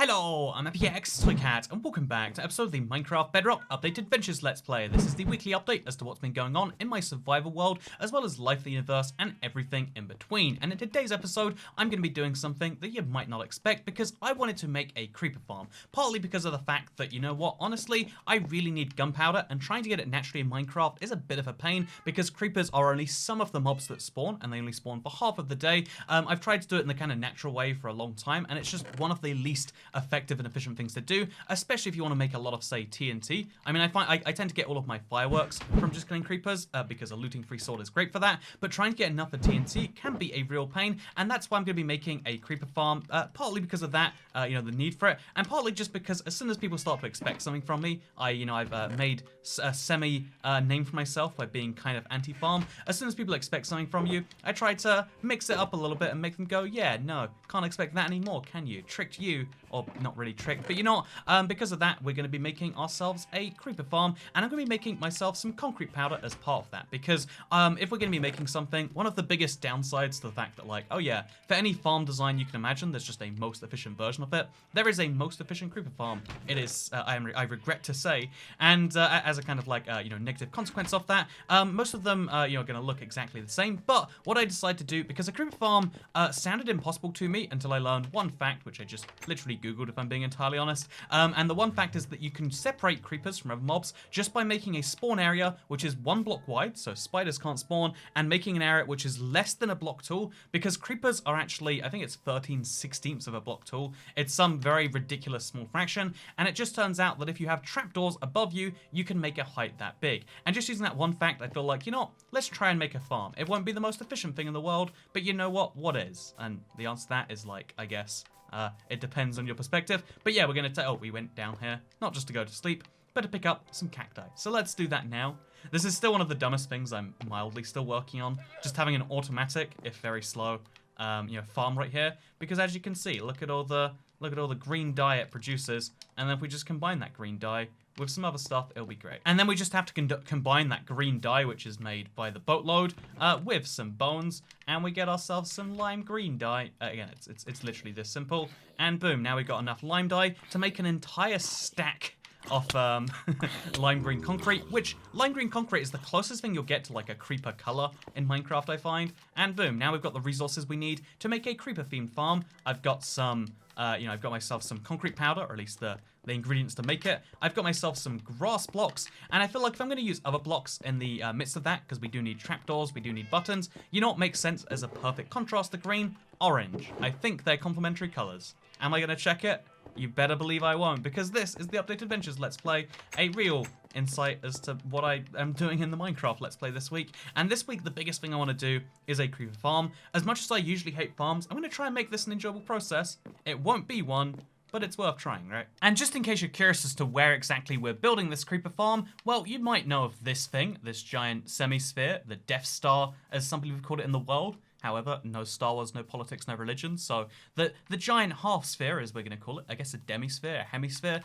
Hello, I'm AppyX Toycat, and welcome back to episode of the Minecraft Bedrock Updated Adventures Let's Play. This is the weekly update as to what's been going on in my survival world, as well as life, the universe, and everything in between. And in today's episode, I'm going to be doing something that you might not expect, because I wanted to make a creeper farm. Partly because of the fact that, you know what, honestly, I really need gunpowder, and trying to get it naturally in Minecraft is a bit of a pain, because creepers are only some of the mobs that spawn, and they only spawn for half of the day. I've tried to do it in the kind of natural way for a long time, and it's just one of the least effective and efficient things to do, especially if you want to make a lot of, say, TNT. I mean, I tend to get all of my fireworks from just killing creepers, because a looting free sword is great for that, but trying to get enough of TNT can be a real pain, and that's why I'm going to be making a creeper farm, partly because of that, you know, the need for it, and partly just because as soon as people start to expect something from me, I've made a semi name for myself by being kind of anti-farm. As soon as people expect something from you, I try to mix it up a little bit and make them go, yeah, no, can't expect that anymore, can you? Tricked you. Or not really tricked, but you know what? Because of that, we're going to be making ourselves a creeper farm, and I'm going to be making myself some concrete powder as part of that, because if we're going to be making something, one of the biggest downsides to the fact that, like, oh yeah, for any farm design you can imagine, there's just a most efficient version of it. There is a most efficient creeper farm. It is, I regret to say, and as a kind of like, you know, negative consequence of that, most of them, you know, are going to look exactly the same, but what I decided to do, because a creeper farm sounded impossible to me until I learned one fact, which I just literally Googled, if I'm being entirely honest. And the one fact is that you can separate creepers from other mobs just by making a spawn area which is 1 block wide, so spiders can't spawn, and making an area which is less than a block tall, because creepers are actually, I think it's 13/16 of a block tall. It's some very ridiculous small fraction, and it just turns out that if you have trapdoors above you, you can make a height that big. And just using that one fact, I feel like, you know what, let's try and make a farm. It won't be the most efficient thing in the world, but you know what is? And the answer to that is, like, I guess, it depends on your perspective. But yeah, we're going to oh, we went down here, not just to go to sleep, but to pick up some cacti. So let's do that now. This is still one of the dumbest things I'm mildly still working on. Just having an automatic, if very slow, you know, farm right here. Because as you can see, look at all the green dye it produces. And then if we just combine that green dye with some other stuff, it'll be great. And then we just have to combine that green dye, which is made by the boatload, with some bones, and we get ourselves some lime green dye. Again, it's literally this simple, and boom, now we've got enough lime dye to make an entire stack of lime green concrete, which lime green concrete is the closest thing you'll get to like a creeper color in Minecraft, I find. And boom, now we've got the resources we need to make a creeper themed farm. I've got some, you know, I've got myself some concrete powder, or at least the ingredients to make it. I've got myself some grass blocks, and I feel like if I'm going to use other blocks in the midst of that, because we do need trapdoors, we do need buttons, you know what makes sense as a perfect contrast to green? Orange. I think they're complementary colors. Am I going to check it? You better believe I won't, because this is the Updated Adventures Let's Play, a real insight as to what I am doing in the Minecraft Let's Play this week. And this week, the biggest thing I want to do is a creeper farm. As much as I usually hate farms, I'm going to try and make this an enjoyable process. It won't be one, but it's worth trying, right? And just in case you're curious as to where exactly we're building this creeper farm, well, you might know of this thing, this giant semi-sphere, the Death Star, as some people have called it in the world. However, no Star Wars, no politics, no religion. So the giant half sphere, as we're going to call it, I guess a demisphere, a hemisphere.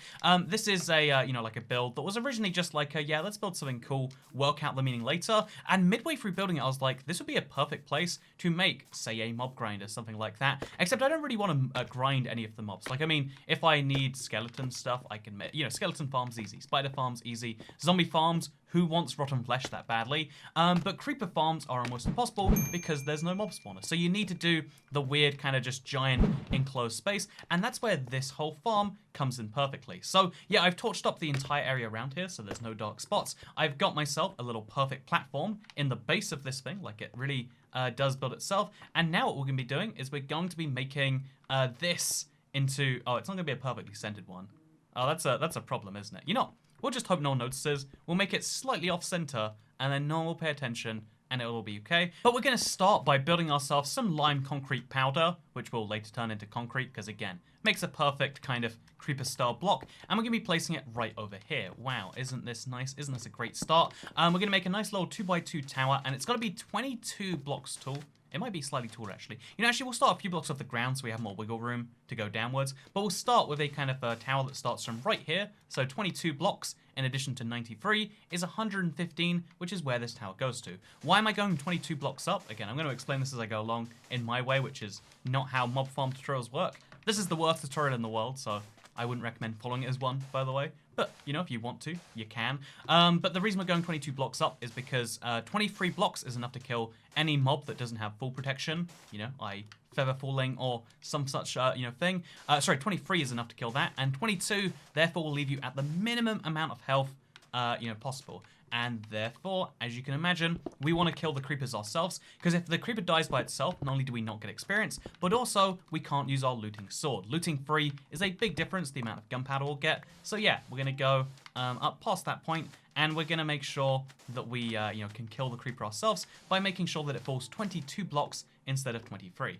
This is a, you know, like a build that was originally just like a, yeah, let's build something cool, work out the meaning later. And midway through building it, I was like, this would be a perfect place to make, say, a mob grinder, something like that. Except I don't really want to grind any of the mobs. Like, I mean, if I need skeleton stuff, I can make, you know, skeleton farms easy, spider farms easy, zombie farms, who wants rotten flesh that badly? But creeper farms are almost impossible because there's no mob spawner. So you need to do the weird kind of just giant enclosed space, and that's where this whole farm comes in perfectly. So yeah, I've torched up the entire area around here, so there's no dark spots. I've got myself a little perfect platform in the base of this thing, like it really does build itself. And now what we're going to be doing is we're going to be making this into, oh, it's not going to be a perfectly centered one. Oh, that's a problem, isn't it? You know, we'll just hope no one notices. We'll make it slightly off-center, and then no one will pay attention, and it'll all be okay. But we're going to start by building ourselves some lime concrete powder, which will later turn into concrete, because again, makes a perfect kind of creeper-style block. And we're going to be placing it right over here. Wow, isn't this nice? Isn't this a great start? We're going to make a nice little 2x2 tower, and it's got to be 22 blocks tall. It might be slightly taller, actually. You know, actually, we'll start a few blocks off the ground so we have more wiggle room to go downwards. But we'll start with a kind of tower that starts from right here. So 22 blocks in addition to 93 is 115, which is where this tower goes to. Why am I going 22 blocks up? Again, I'm going to explain this as I go along in my way, which is not how mob farm tutorials work. This is the worst tutorial in the world, so I wouldn't recommend following it as one, by the way. But, you know, if you want to, you can. But the reason we're going 22 blocks up is because 23 blocks is enough to kill any mob that doesn't have full protection, you know, i.e. feather falling or some such, you know, thing. Sorry, 23 is enough to kill that, and 22, therefore, will leave you at the minimum amount of health, you know, possible. And therefore, as you can imagine, we want to kill the creepers ourselves, because if the creeper dies by itself, not only do we not get experience, but also we can't use our looting sword. Looting free is a big difference, the amount of gunpowder we'll get. So yeah, we're going to go up past that point, and we're going to make sure that we you know, can kill the creeper ourselves by making sure that it falls 22 blocks instead of 23.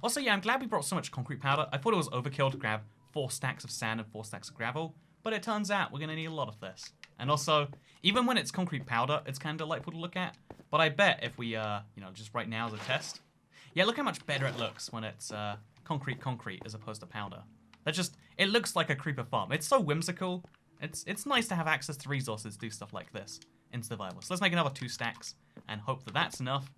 Also, yeah, I'm glad we brought so much concrete powder. I thought it was overkill to grab 4 stacks of sand and 4 stacks of gravel, but it turns out we're going to need a lot of this. And also, even when it's concrete powder, it's kind of delightful to look at. But I bet if we, you know, just right now as a test. Yeah, look how much better it looks when it's concrete as opposed to powder. It looks like a creeper farm. It's so whimsical. It's nice to have access to resources to do stuff like this in survival. So let's make another 2 stacks and hope that that's enough.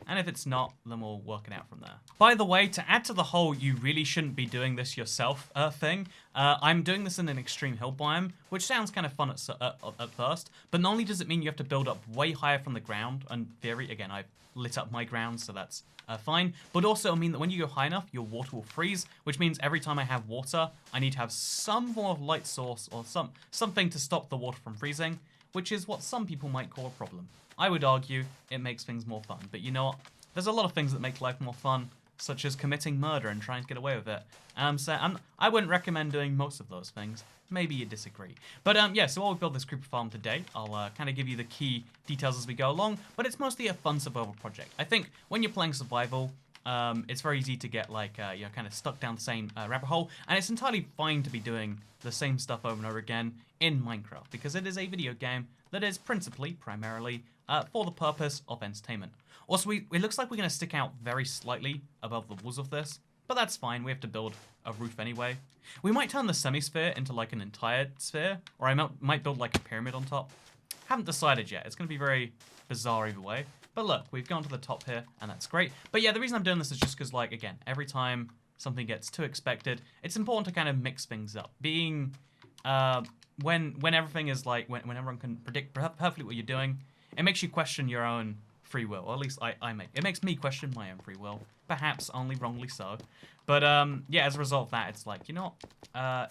And if it's not, then we'll work it out from there. By the way, to add to the whole you really shouldn't be doing this yourself thing, I'm doing this in an extreme hill biome, which sounds kind of fun at first, but not only does it mean you have to build up way higher from the ground, in theory, again, I've lit up my ground, so that's fine, but also it'll mean that when you go high enough, your water will freeze, which means every time I have water, I need to have some form of light source or something to stop the water from freezing, which is what some people might call a problem. I would argue it makes things more fun, but you know what? There's a lot of things that make life more fun, such as committing murder and trying to get away with it. I wouldn't recommend doing most of those things. Maybe you disagree. But yeah, so while we build this creeper farm today, I'll kind of give you the key details as we go along, but it's mostly a fun survival project. I think when you're playing survival, it's very easy to get like, you know, kind of stuck down the same rabbit hole, and it's entirely fine to be doing the same stuff over and over again in Minecraft, because it is a video game that is primarily, for the purpose of entertainment. Also, it looks like we're going to stick out very slightly above the walls of this, but that's fine. We have to build a roof anyway. We might turn the semi-sphere into like an entire sphere, or I might build like a pyramid on top. Haven't decided yet. It's going to be very bizarre either way. But look, we've gone to the top here, and that's great. But yeah, the reason I'm doing this is just because, like, again, every time something gets too expected, it's important to kind of mix things up. Being, when everything is like, when everyone can predict perfectly what you're doing, it makes you question your own free will, or at least it makes me question my own free will, perhaps only wrongly so. But yeah, as a result of that, it's like, you know,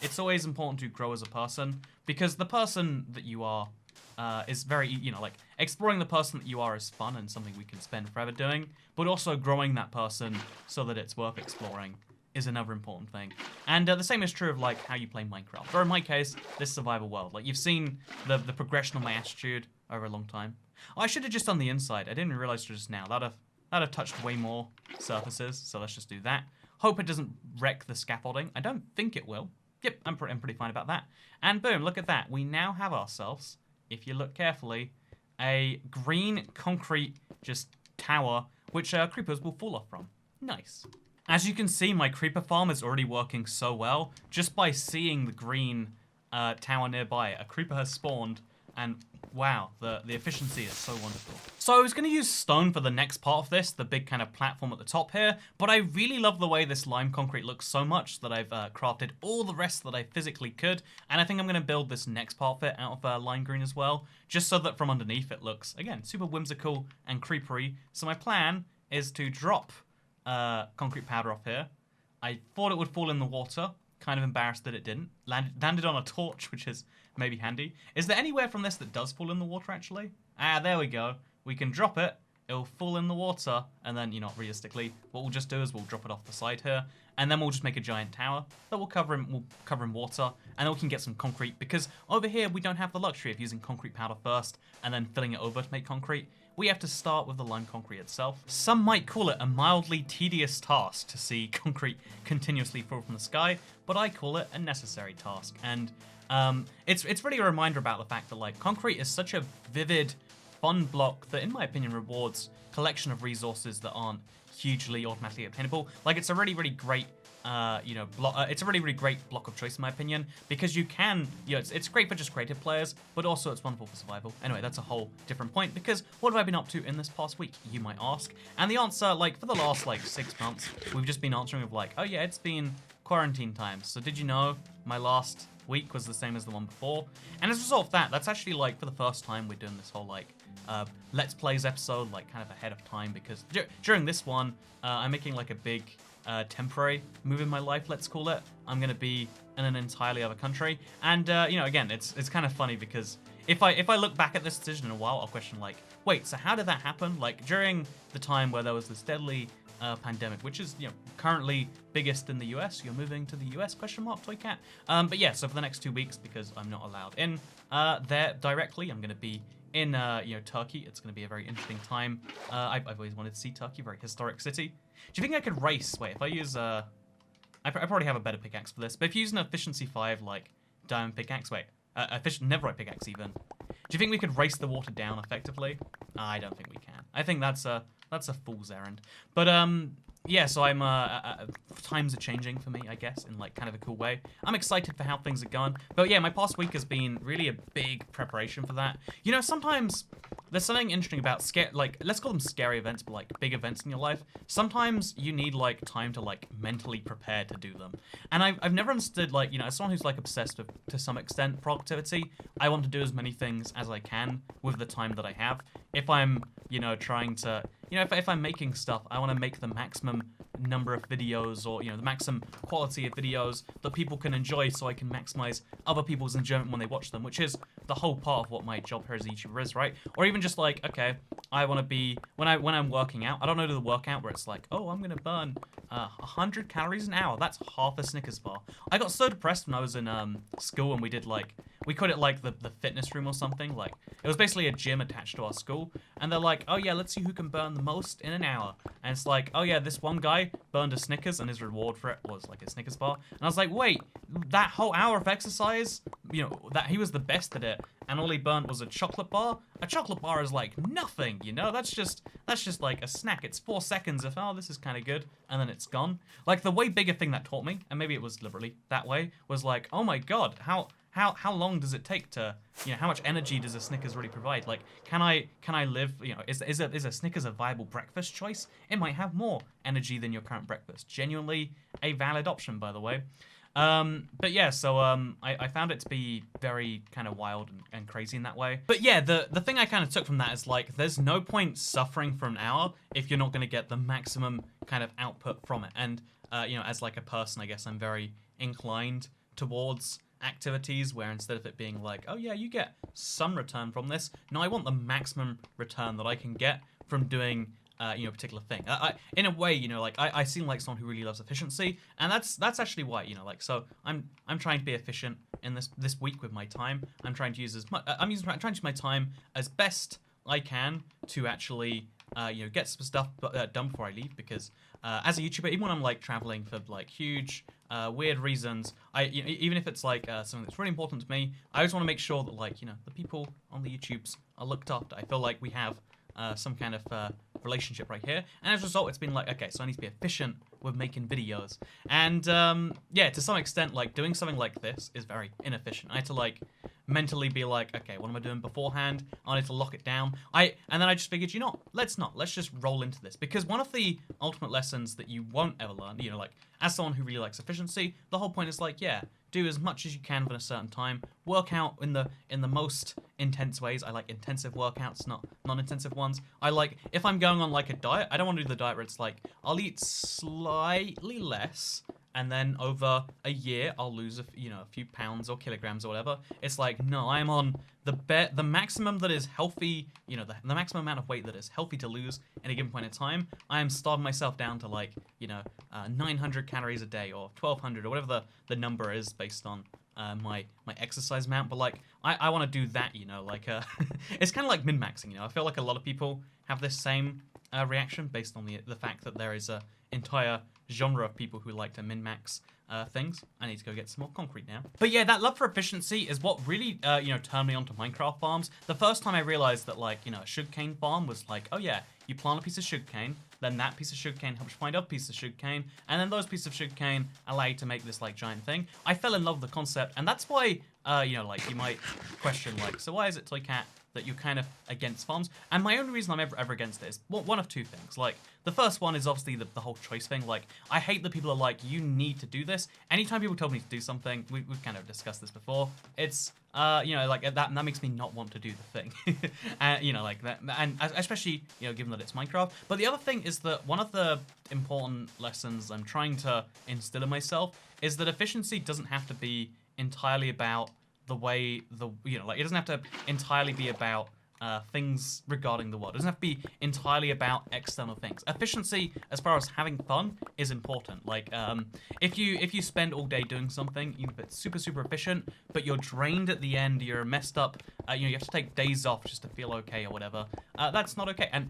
it's always important to grow as a person, because the person that you are is very, you know, like, exploring the person that you are is fun and something we can spend forever doing, but also growing that person so that it's worth exploring is another important thing. And the same is true of, like, how you play Minecraft, or in my case, this survival world. Like, you've seen the progression of my attitude over a long time. Oh, I should have just done the inside. I didn't realize just now. That'd have touched way more surfaces, so let's just do that. Hope it doesn't wreck the scaffolding. I don't think it will. Yep, I'm pretty fine about that. And boom, look at that. We now have ourselves, if you look carefully, a green concrete just tower, which creepers will fall off from. Nice. As you can see, my creeper farm is already working so well. Just by seeing the green tower nearby, a creeper has spawned, and wow, the efficiency is so wonderful. So I was going to use stone for the next part of this, the big kind of platform at the top here, but I really love the way this lime concrete looks so much that I've crafted all the rest that I physically could, and I think I'm going to build this next part of it out of lime green as well, just so that from underneath it looks, again, super whimsical and creepery. So my plan is to drop concrete powder off here. I thought it would fall in the water. Kind of embarrassed that it didn't. Landed on a torch, which is maybe handy. Is there anywhere from this that does fall in the water, actually? Ah, there we go. We can drop it. It'll fall in the water. And then, you know, realistically, what we'll just do is we'll drop it off the side here. And then we'll just make a giant tower that we'll cover in water. And then we can get some concrete. Because over here, we don't have the luxury of using concrete powder first and then filling it over to make concrete. We have to start with the lime concrete itself. Some might call it a mildly tedious task to see concrete continuously fall from the sky, but I call it a necessary task. And it's really a reminder about the fact that, like, concrete is such a vivid, fun block that, in my opinion, rewards collection of resources that aren't hugely automatically obtainable. Like, it's a really, really great it's a really, really great block of choice in my opinion, because you can, you know, it's great for just creative players, but also it's wonderful for survival. Anyway, that's a whole different point, because what have I been up to in this past week, you might ask? And the answer, like, for the last, like, 6 months, we've just been answering with, like, oh yeah, it's been quarantine times. So did you know my last week was the same as the one before? And as a result of that, that's actually like for the first time we're doing this whole like Let's Plays episode like kind of ahead of time, because during this one I'm making like a big temporary move in my life, let's call it. I'm gonna be in an entirely other country, and you know, again, it's kind of funny because if I look back at this decision in a while, I'll question like, wait, so how did that happen? Like during the time where there was this deadly pandemic, which is, you know, currently biggest in the US. You're moving to the US? Question mark, Toy Cat. But yeah, so for the next 2 weeks, because I'm not allowed in there directly, I'm going to be in you know, Turkey. It's going to be a very interesting time. I've always wanted to see Turkey, very historic city. Do you think I could race? Wait, if I use I probably have a better pickaxe for this, but if you use an efficiency 5 like diamond pickaxe, wait, netherite pickaxe even. Do you think we could race the water down effectively? I don't think we can. I think that's a fool's errand. But yeah, so I'm times are changing for me, I guess, in like kind of a cool way. I'm excited for how things are going. But yeah, my past week has been really a big preparation for that. You know, sometimes there's something interesting about like, let's call them scary events, but like big events in your life. Sometimes you need like time to like mentally prepare to do them. And I've never understood, like, you know, as someone who's like obsessed with, to some extent, productivity, I want to do as many things as I can with the time that I have. If I'm, you know, trying to, you know, if I'm making stuff, I want to make the maximum number of videos, or, you know, the maximum quality of videos that people can enjoy, so I can maximize other people's enjoyment when they watch them, which is the whole part of what my job here as a YouTuber is, right? Or even just like, okay, I want to be, when I'm working out, I don't know the workout where it's like, oh, I'm going to burn 100 calories an hour. That's half a Snickers bar. I got so depressed when I was in school, and we did like, we called it like the fitness room or something. Like, it was basically a gym attached to our school, and they're like, oh yeah, let's see who can burn the most in an hour. And it's like, oh yeah, this one guy burned a Snickers, and his reward for it was like a Snickers bar. And I was like, wait, that whole hour of exercise, you know, that he was the best at it, and all he burnt was a chocolate bar? A chocolate bar is like nothing, you know? That's just like a snack. It's 4 seconds of, oh, this is kind of good, and then it's gone. Like, the way bigger thing that taught me, and maybe it was deliberately that way, was like, oh my god, how long does it take to, you know, how much energy does a Snickers really provide? Like, can I live, you know, is a Snickers a viable breakfast choice? It might have more energy than your current breakfast. Genuinely a valid option, by the way. But yeah, so I found it to be very kind of wild and crazy in that way. But yeah, the thing I kind of took from that is like, there's no point suffering for an hour if you're not going to get the maximum kind of output from it. And you know, as like a person, I guess I'm very inclined towards activities where instead of it being like, oh yeah, you get some return from this, no, I want the maximum return that I can get from doing you know, a particular thing. In a way, you know, like I seem like someone who really loves efficiency, and that's actually why, you know, like, so I'm trying to be efficient in this week with my time. I'm trying to use as much, I'm trying to use my time as best I can to actually you know, get some stuff done before I leave, because as a YouTuber, even when I'm like traveling for like huge weird reasons, you know, even if it's like something that's really important to me, I just want to make sure that, like, you know, the people on the YouTubes are looked after. I feel like we have some kind of relationship right here, and as a result, it's been like, okay, so I need to be efficient with making videos. And yeah, to some extent, like, doing something like this is very inefficient. I had to like mentally be like, okay, what am I doing beforehand? I need to lock it down. And then I just figured, you know, let's just roll into this, because one of the ultimate lessons that you won't ever learn, you know, like, as someone who really likes efficiency, the whole point is like, yeah, do as much as you can within a certain time. Work out in the most intense ways. I like intensive workouts, not non-intensive ones. I like, if I'm going on like a diet, I don't want to do the diet where it's like, I'll eat slightly less, and then over a year I'll lose a few pounds or kilograms or whatever. It's like, no, I'm on the maximum that is healthy, you know, the maximum amount of weight that is healthy to lose at a given point in time. I am starving myself down to like, you know, 900 calories a day, or 1200, or whatever the number is based on my exercise amount. But like, I want to do that, you know, like it's kind of like min-maxing, you know. I feel like a lot of people have this same reaction based on the fact that there is a entire genre of people who like to min-max things. I need to go get some more concrete now. But yeah, that love for efficiency is what really, you know, turned me onto Minecraft farms. The first time I realized that, like, you know, a sugarcane farm was like, oh yeah, you plant a piece of sugarcane, then that piece of sugarcane helps you find other pieces of sugarcane, and then those pieces of sugarcane allow you to make this, like, giant thing. I fell in love with the concept, and that's why, you know, like, you might question, like, so why is it Toy Cat that you're kind of against farms. And my only reason I'm ever against it is one of two things. Like, the first one is obviously the whole choice thing. Like, I hate that people are like, you need to do this. Anytime people tell me to do something, we've kind of discussed this before, it's, you know, like, that makes me not want to do the thing. You know, like, that, and especially, you know, given that it's Minecraft. But the other thing is that one of the important lessons I'm trying to instill in myself is that efficiency doesn't have to be entirely about the way you know, like, it doesn't have to entirely be about things regarding the world. It doesn't have to be entirely about external things. Efficiency, as far as having fun, is important. Like, if you spend all day doing something, even if it's super efficient, but you're drained at the end, you're messed up, you know, you have to take days off just to feel okay or whatever. That's not okay. And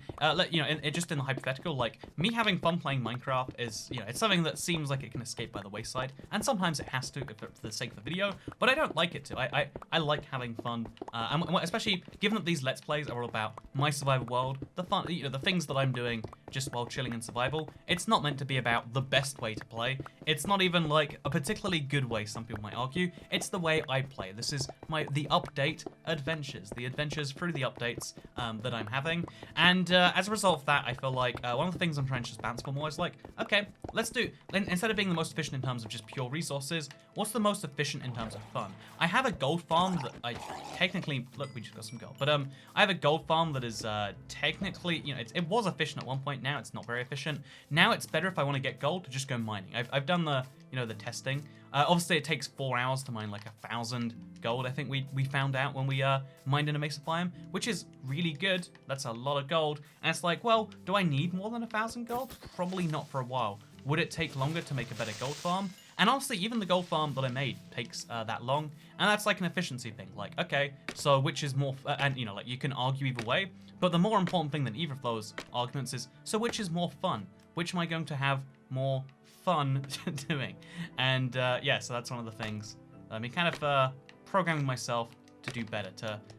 you know, just in the hypothetical, like, me having fun playing Minecraft is, you know, it's something that seems like it can escape by the wayside, and sometimes it has to for the sake of the video. But I don't like it to. I like having fun, and especially given that these Let's Plays are all about my survival world, the fun, you know, the things that I'm doing just while chilling in survival. It's not meant to be about the best way to play. It's not even like a particularly good way, some people might argue. It's the way I play. This is the update adventures, the adventures through the updates that I'm having. And as a result of that, I feel like one of the things I'm trying to just balance for more is like, okay, let's do, instead of being the most efficient in terms of just pure resources, what's the most efficient in terms of fun? I have a gold farm that I technically, look, we just got some gold, but I have a gold farm that is technically, you know, it was efficient at one point. Now it's not very efficient. Now it's better if I want to get gold to just go mining. I've done the, you know, the testing. Obviously, it takes 4 hours to mine like 1,000 gold. I think we found out when we mined in a mesa biome, which is really good. That's a lot of gold. And it's like, well, do I need more than 1,000 gold? Probably not for a while. Would it take longer to make a better gold farm? And honestly, even the gold farm that I made takes that long, and that's like an efficiency thing. Like, okay, so which is more, and you know, like, you can argue either way, but the more important thing than either of those arguments is, so which is more fun? Which am I going to have more fun doing? And yeah, so that's one of the things. I mean, kind of programming myself to do better,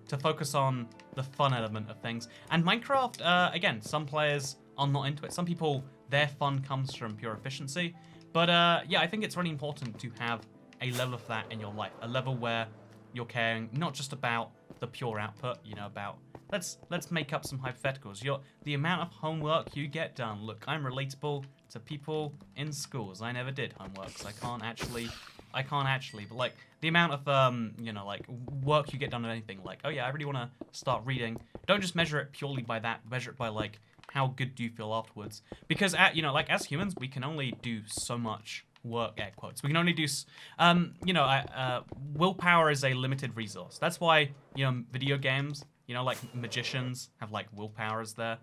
to focus on the fun element of things. And Minecraft, again, some players are not into it. Some people, their fun comes from pure efficiency. But yeah, I think it's really important to have a level of that in your life, a level where you're caring not just about the pure output, you know, about let's make up some hypotheticals. The amount of homework you get done. Look, I'm relatable to people in schools. I never did homework, so I can't actually. But like the amount of you know, like, work you get done on anything. Like, oh yeah, I really want to start reading. Don't just measure it purely by that. Measure it by like, how good do you feel afterwards? Because, you know, like, as humans, we can only do so much work, air quotes. We can only do, you know, willpower is a limited resource. That's why, you know, video games, you know, like, magicians have, like, willpower as their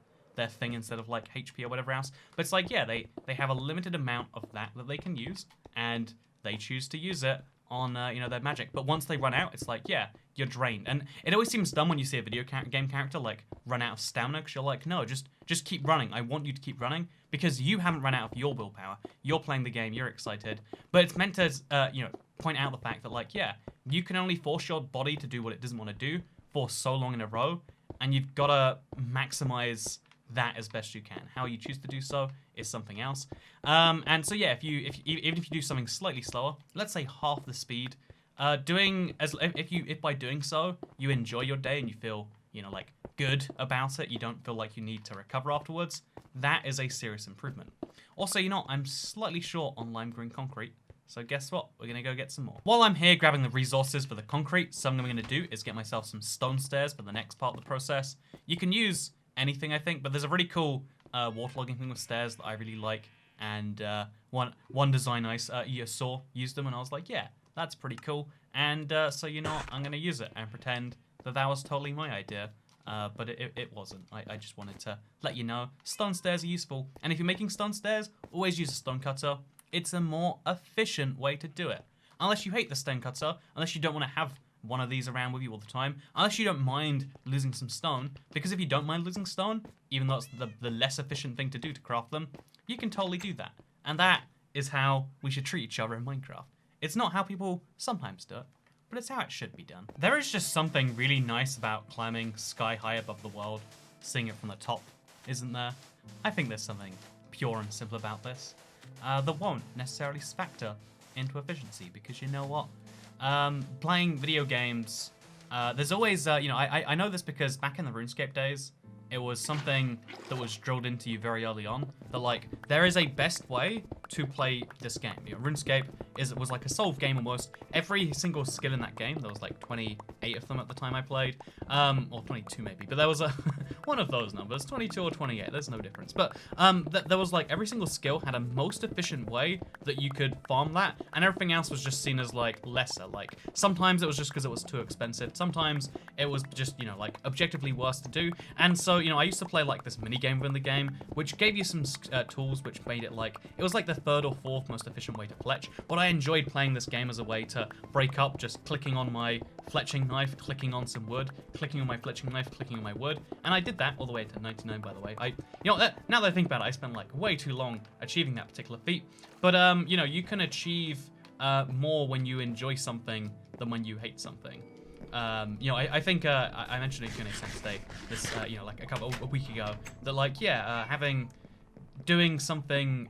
thing instead of, like, HP or whatever else. But it's like, yeah, they have a limited amount of that they can use, and they choose to use it on, you know, their magic. But once they run out, it's like, yeah, you're drained. And it always seems dumb when you see a video game character, like, run out of stamina, because you're like, no, just keep running. I want you to keep running, because you haven't run out of your willpower. You're playing the game, you're excited. But it's meant to, you know, point out the fact that, like, yeah, you can only force your body to do what it doesn't want to do for so long in a row, and you've got to maximize that as best you can. How you choose to do so is something else. And so yeah, even if you do something slightly slower, let's say half the speed, if by doing so you enjoy your day and you feel, you know, like, good about it, you don't feel like you need to recover afterwards, that is a serious improvement. Also, you know, I'm slightly short on lime green concrete, so guess what? We're gonna go get some more. While I'm here grabbing the resources for the concrete, something I'm gonna do is get myself some stone stairs for the next part of the process. You can use anything, I think, but there's a really cool waterlogging thing with stairs that I really like, and one design I saw used them, and I was like, yeah, that's pretty cool. And so, you know, I'm gonna use it and pretend that was totally my idea. But it wasn't. I just wanted to let you know stone stairs are useful, and if you're making stone stairs, always use a stone cutter. It's a more efficient way to do it. Unless you hate the stone cutter, unless you don't want to have one of these around with you all the time, unless you don't mind losing some stone, because if you don't mind losing stone, even though it's the less efficient thing to do to craft them, you can totally do that. And that is how we should treat each other in Minecraft. It's not how people sometimes do it, but it's how it should be done. There is just something really nice about climbing sky high above the world, seeing it from the top, isn't there? I think there's something pure and simple about this that won't necessarily factor into efficiency, because you know what? Playing video games There's always, you know, I know this because back in the RuneScape days, it was something that was drilled into you very early on, that like, there is a best way to play this game. You know, RuneScape was like a solved game almost. Every single skill in that game, there was like 28 of them at the time I played, or 22 maybe, but there was a one of those numbers, 22 or 28, there's no difference. But there was like, every single skill had a most efficient way that you could farm that, and everything else was just seen as like lesser. Like, sometimes it was just because it was too expensive, sometimes it was just, you know, like objectively worse to do. And so, you know, I used to play like this mini game within the game, which gave you some tools which made it like, it was like the third or fourth most efficient way to fletch. But I enjoyed playing this game as a way to break up, just clicking on my fletching knife, clicking on some wood, clicking on my fletching knife, clicking on my wood, and I did that all the way to 99, by the way. You know, now that I think about it, I spent like way too long achieving that particular feat. But you know, you can achieve more when you enjoy something than when you hate something. You know, I think I mentioned it in a sense today, this you know, like a week ago, that like, yeah, doing something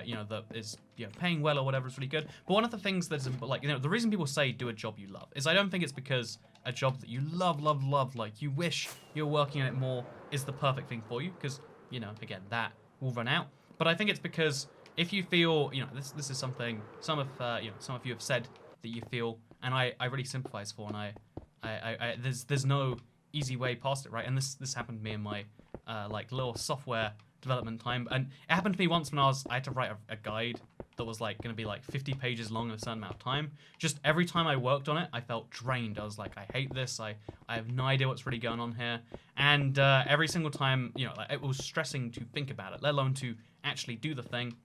you know, that is, you know, paying well or whatever is really good. But one of the things that's like, you know, the reason people say do a job you love is, I don't think it's because a job that you love, like you wish you were working on it more, is the perfect thing for you, because, you know, again, that will run out. But I think it's because if you feel, you know, this is something some of you have said that you feel, and I really sympathize for, and there's no easy way past it, right? And this happened to me in my like little software development time, and it happened to me once when I had to write a guide that was like going to be like 50 pages long in a certain amount of time. Just every time I worked on it, I felt drained. I was like, I hate this. I have no idea what's really going on here. And every single time, you know, like, it was stressing to think about it, let alone to actually do the thing.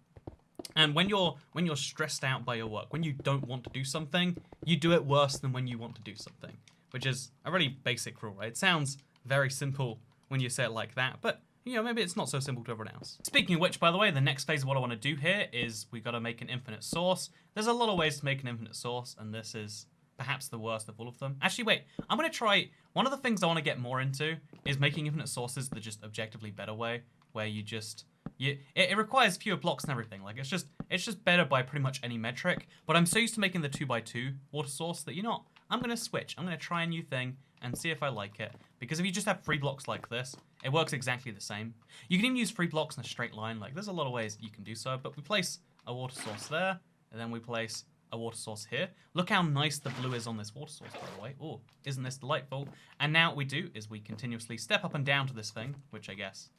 And when you're stressed out by your work, when you don't want to do something, you do it worse than when you want to do something, which is a really basic rule, right? It sounds very simple when you say it like that, but you know, maybe it's not so simple to everyone else. Speaking of which, by the way, the next phase of what I want to do here is we got to make an infinite source. There's a lot of ways to make an infinite source, and this is perhaps the worst of all of them. Actually, wait, I'm going to try, one of the things I want to get more into is making infinite sources the just objectively better way, where you just, it requires fewer blocks and everything. Like, it's just better by pretty much any metric, but I'm so used to making the 2x2 water source that, you know what, I'm going to switch. I'm going to try a new thing and see if I like it. Because if you just have 3 blocks like this, it works exactly the same. You can even use 3 blocks in a straight line. Like, there's a lot of ways you can do so, but we place a water source there, and then we place a water source here. Look how nice the blue is on this water source, by the way. Oh, isn't this delightful? And now what we do is we continuously step up and down to this thing, which I guess,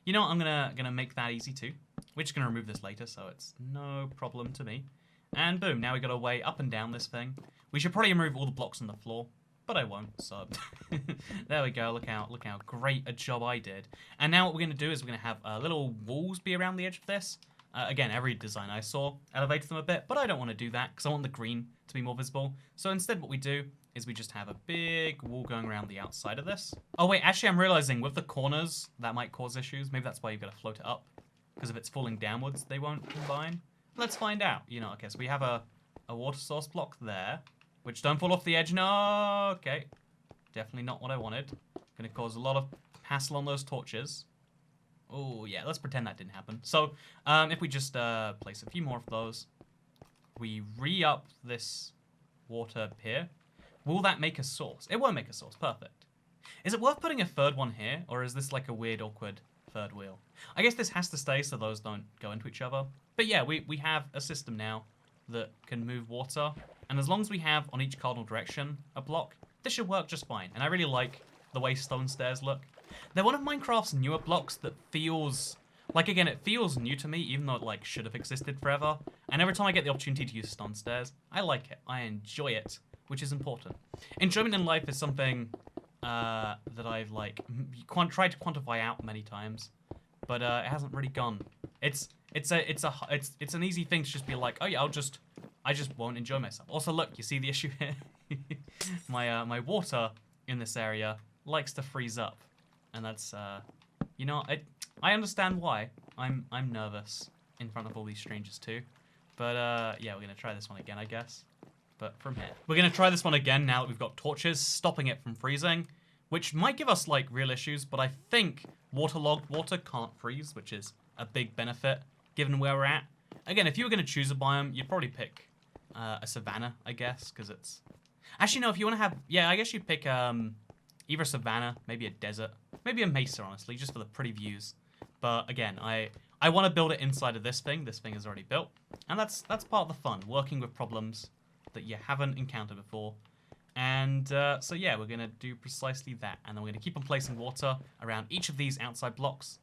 you know what, I'm gonna make that easy too. We're just gonna remove this later, so it's no problem to me. And boom, now we got a way up and down this thing. We should probably remove all the blocks on the floor, but I won't, so there we go. Look how great a job I did. And now what we're going to do is we're going to have little walls be around the edge of this. Again, every design I saw elevated them a bit, but I don't want to do that because I want the green to be more visible. So instead what we do is we just have a big wall going around the outside of this. Oh wait, actually I'm realizing with the corners, that might cause issues. Maybe that's why you've got to float it up, because if it's falling downwards, they won't combine. Let's find out. You know, okay, so we have a water source block there, which don't fall off the edge. No, okay. Definitely not what I wanted. Gonna cause a lot of hassle on those torches. Oh, yeah, let's pretend that didn't happen. So, if we just place a few more of those, we re-up this water here. Will that make a source? It won't make a source. Perfect. Is it worth putting a third one here, or is this like a weird, awkward third wheel? I guess this has to stay so those don't go into each other. But yeah, we have a system now that can move water. And as long as we have on each cardinal direction a block, this should work just fine. And I really like the way stone stairs look. They're one of Minecraft's newer blocks that feels, like, again, it feels new to me, even though it like should have existed forever. And every time I get the opportunity to use stone stairs, I like it. I enjoy it, which is important. Enjoyment in life is something that I've like tried to quantify out many times, but it hasn't really gone. It's an easy thing to just be like, oh yeah, I just won't enjoy myself. Also, look, you see the issue here? my water in this area likes to freeze up, and that's you know, I understand why. I'm nervous in front of all these strangers too, but yeah, we're gonna try this one again, I guess. But from here, we're gonna try this one again now that we've got torches stopping it from freezing, which might give us like real issues. But I think waterlogged water can't freeze, which is a big benefit given where we're at. Again, if you were gonna choose a biome, you'd probably pick a savanna, I guess, because it's Actually, no, if you want to have... Yeah, I guess you'd pick either a savanna, maybe a desert, maybe a mesa, honestly, just for the pretty views. But again, I want to build it inside of this thing. This thing is already built. And that's part of the fun, working with problems that you haven't encountered before. And so yeah, we're going to do precisely that. And then we're going to keep on placing water around each of these outside blocks.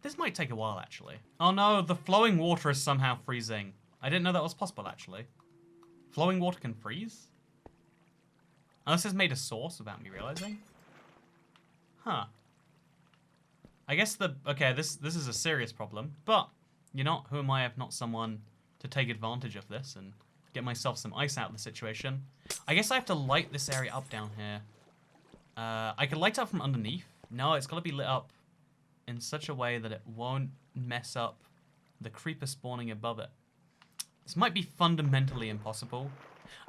This might take a while, actually. Oh no, the flowing water is somehow freezing. I didn't know that was possible, actually. Flowing water can freeze? Oh, this has made a source without me realizing. Huh. I guess okay, this is a serious problem, but you're not, who am I if not someone to take advantage of this and get myself some ice out of the situation. I guess I have to light this area up down here. I could light up from underneath. No, it's got to be lit up in such a way that it won't mess up the creeper spawning above it. This might be fundamentally impossible.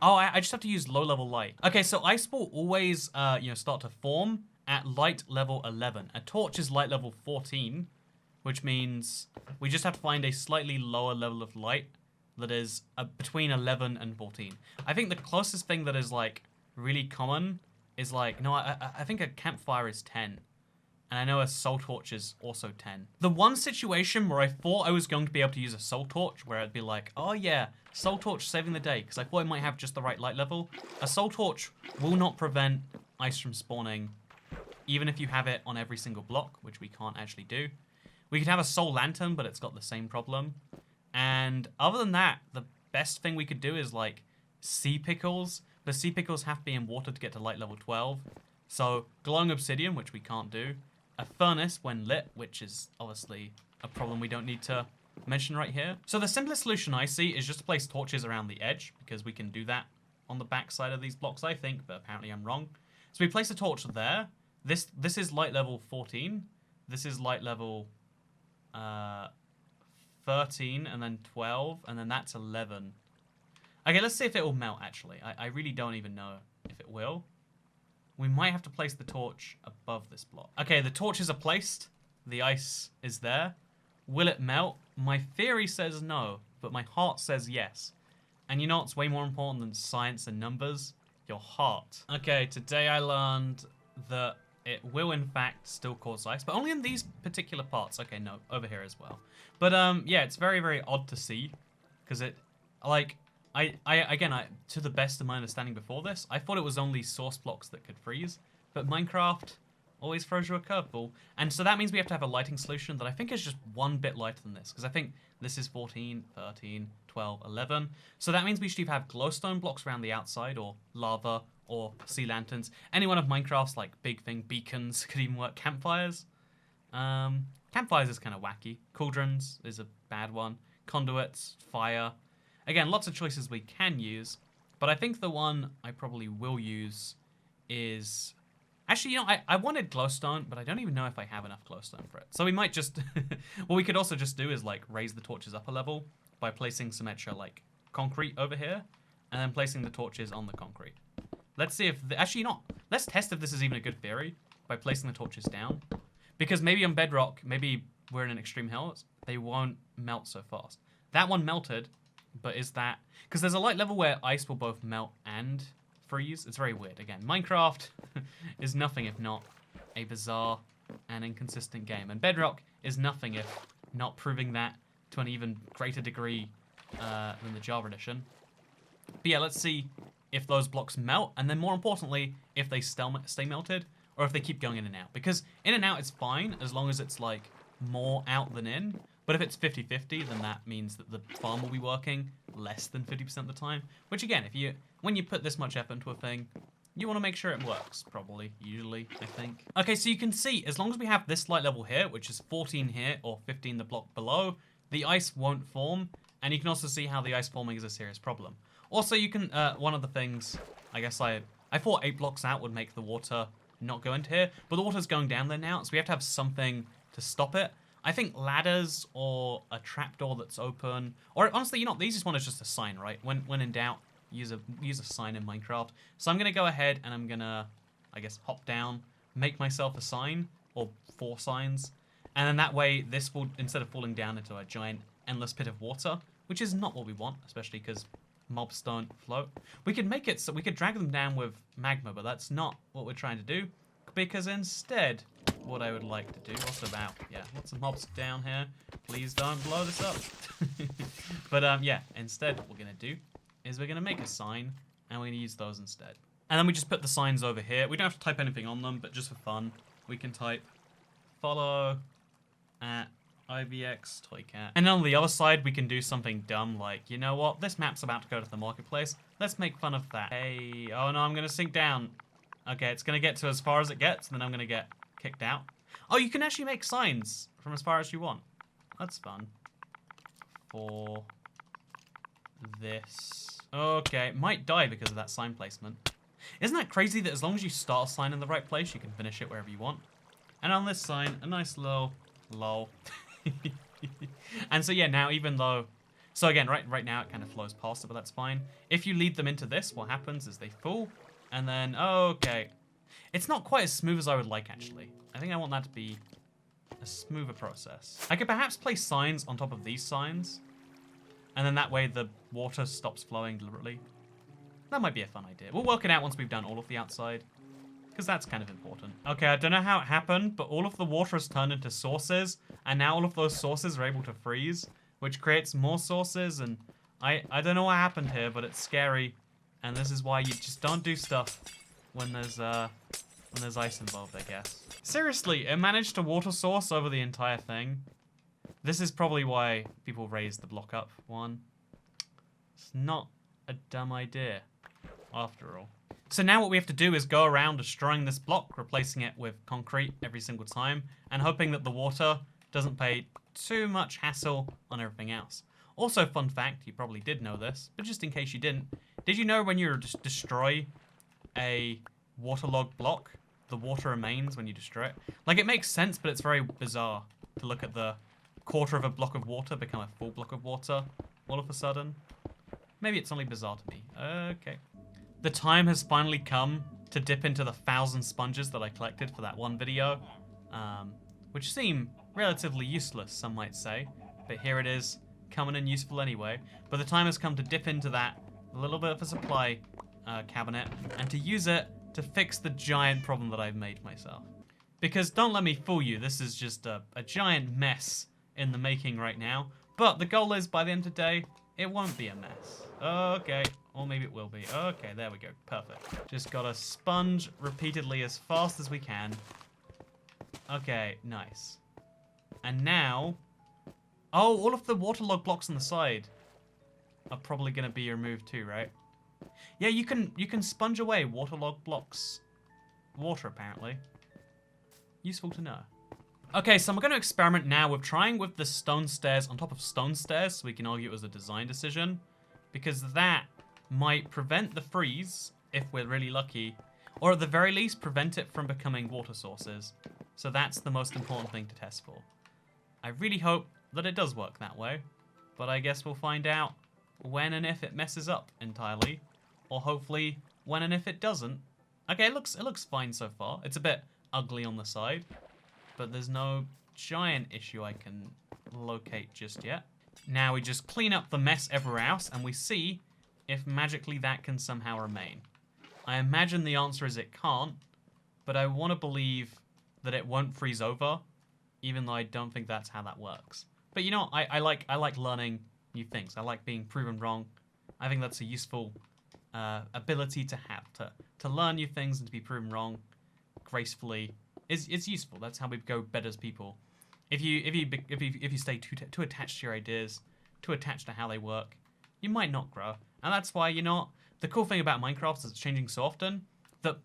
Oh, I just have to use low-level light. Okay, so ice will always, start to form at light level 11. A torch is light level 14, which means we just have to find a slightly lower level of light that is between 11 and 14. I think the closest thing that is, like, really common is, like, no, I think a campfire is 10. And I know a soul torch is also 10. The one situation where I thought I was going to be able to use a soul torch, where I'd be like, oh yeah, soul torch saving the day, because I thought it might have just the right light level. A soul torch will not prevent ice from spawning, even if you have it on every single block, which we can't actually do. We could have a soul lantern, but it's got the same problem. And other than that, the best thing we could do is like sea pickles. But sea pickles have to be in water to get to light level 12. So glowing obsidian, which we can't do. A furnace when lit, which is obviously a problem we don't need to mention right here. So the simplest solution I see is just to place torches around the edge, because we can do that on the back side of these blocks, I think, but apparently I'm wrong. So we place a torch there. This is light level 14. This is light level 13, and then 12, and then that's 11. Okay, let's see if it will melt, actually. I really don't even know if it will. We might have to place the torch above this block. Okay, the torches are placed. The ice is there. Will it melt? My theory says no, but my heart says yes. And you know what's way more important than science and numbers? Your heart. Okay, today I learned that it will in fact still cause ice, but only in these particular parts. Okay, no, over here as well. But yeah, it's very, very odd to see, because it, like, again, to the best of my understanding before this, I thought it was only source blocks that could freeze, but Minecraft always throws you a curveball. And so that means we have to have a lighting solution that I think is just one bit lighter than this, because I think this is 14, 13, 12, 11. So that means we should either have glowstone blocks around the outside, or lava, or sea lanterns. Any one of Minecraft's, like, big thing, beacons, could even work. Campfires. Campfires is kind of wacky. Cauldrons is a bad one. Conduits, fire. Again, lots of choices we can use, but I think the one I probably will use is... Actually, you know, I wanted glowstone, but I don't even know if I have enough glowstone for it. So we might just... What we could also just do is, like, raise the torches up a level by placing some extra, like, concrete over here, and then placing the torches on the concrete. Let's see if... Actually, not. Let's test if this is even a good theory by placing the torches down. Because maybe on bedrock, maybe we're in an extreme hills, they won't melt so fast. That one melted... But is that... Because there's a light level where ice will both melt and freeze. It's very weird. Again, Minecraft is nothing if not a bizarre and inconsistent game. And Bedrock is nothing if not proving that to an even greater degree than the Java edition. But yeah, let's see if those blocks melt. And then more importantly, if they stay melted or if they keep going in and out. Because in and out is fine as long as it's like more out than in. But if it's 50-50, then that means that the farm will be working less than 50% of the time. Which again, when you put this much effort into a thing, you want to make sure it works, probably, usually, I think. Okay, so you can see, as long as we have this light level here, which is 14 here, or 15 the block below, the ice won't form. And you can also see how the ice forming is a serious problem. Also, you can, one of the things, I guess I thought 8 blocks out would make the water not go into here, but the water's going down there now, so we have to have something to stop it. I think ladders or a trapdoor that's open, or honestly, you know, the easiest one is just a sign, right? When in doubt, use a sign in Minecraft. So I'm gonna go ahead and I'm gonna, I guess, hop down, make myself a sign, or 4 signs, and then that way this will, instead of falling down into a giant endless pit of water, which is not what we want, especially because mobs don't float. We could make it so we could drag them down with magma, but that's not what we're trying to do. Because instead, what I would like to do, what's about? Yeah, lots of mobs down here. Please don't blow this up. But yeah, instead what we're gonna do is we're gonna make a sign and we're gonna use those instead. And then we just put the signs over here. We don't have to type anything on them, but just for fun, we can type follow at IVX Toycat. And on the other side, we can do something dumb like, you know what? This map's about to go to the marketplace. Let's make fun of that. Hey, oh no, I'm gonna sink down. Okay, it's gonna get to as far as it gets, and then I'm gonna get kicked out. Oh, you can actually make signs from as far as you want. That's fun. For this. Okay, might die because of that sign placement. Isn't that crazy that as long as you start a sign in the right place, you can finish it wherever you want? And on this sign, a nice little lol. And so yeah, now even though... So again, right now it kind of flows past it, but that's fine. If you lead them into this, what happens is they fall, and then, okay. It's not quite as smooth as I would like, actually. I think I want that to be a smoother process. I could perhaps place signs on top of these signs, and then that way the water stops flowing deliberately. That might be a fun idea. We'll work it out once we've done all of the outside, because that's kind of important. Okay, I don't know how it happened, but all of the water has turned into sources, and now all of those sources are able to freeze, which creates more sources, and I don't know what happened here, but it's scary, and this is why you just don't do stuff when there's ice involved, I guess. Seriously, it managed to water source over the entire thing. This is probably why people raise the block up one. It's not a dumb idea, after all. So now what we have to do is go around destroying this block, replacing it with concrete every single time, and hoping that the water doesn't pay too much hassle on everything else. Also, fun fact, you probably did know this, but just in case you didn't, did you know when you destroy a waterlogged block, the water remains when you destroy it? Like, it makes sense, but it's very bizarre to look at the quarter of a block of water become a full block of water all of a sudden. Maybe it's only bizarre to me. Okay. The time has finally come to dip into the 1,000 sponges that I collected for that one video, which seem relatively useless, some might say, but here it is, coming in useful anyway. But the time has come to dip into that little bit of a supply cabinet and to use it to fix the giant problem that I've made myself. Because don't let me fool you, this is just a giant mess in the making right now, but the goal is by the end of the day, it won't be a mess. Okay, or maybe it will be. Okay, there we go, perfect. Just gotta sponge repeatedly as fast as we can. Okay, nice. And now, oh, all of the waterlogged blocks on the side are probably gonna be removed too, right? Yeah, you can sponge away waterlogged blocks. Water, apparently. Useful to know. Okay, so I'm going to experiment now with trying with the stone stairs on top of stone stairs, so we can argue it was a design decision, because that might prevent the freeze, if we're really lucky, or at the very least prevent it from becoming water sources. So that's the most important thing to test for. I really hope that it does work that way, but I guess we'll find out when and if it messes up entirely, or hopefully when and if it doesn't. Okay, it looks fine so far. It's a bit ugly on the side, but there's no giant issue I can locate just yet. Now we just clean up the mess everywhere else, and we see if magically that can somehow remain. I imagine the answer is it can't, but I want to believe that it won't freeze over, even though I don't think that's how that works. But you know, I like learning new things. I like being proven wrong. I think that's a useful ability to have, to learn new things and to be proven wrong gracefully. It's useful. That's how we go better as people. If you stay too attached to your ideas, too attached to how they work, you might not grow. And that's why, you know, the cool thing about Minecraft is it's changing so often that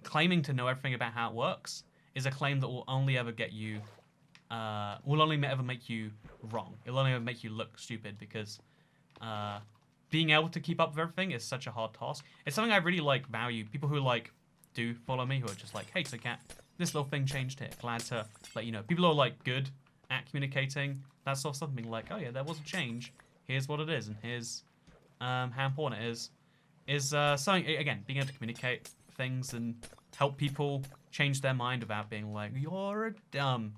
claiming to know everything about how it works is a claim that will only ever get you, will only ever make you wrong. It'll only ever make you look stupid because being able to keep up with everything is such a hard task. It's something I really value. People who do follow me, who are just like, hey, Cat, this little thing changed here. Glad to let you know. People who are good at communicating that sort of stuff, being like, oh yeah, there was a change. Here's what it is, and here's how important it is something, again, being able to communicate things and help people change their mind without being like, you're a dumb.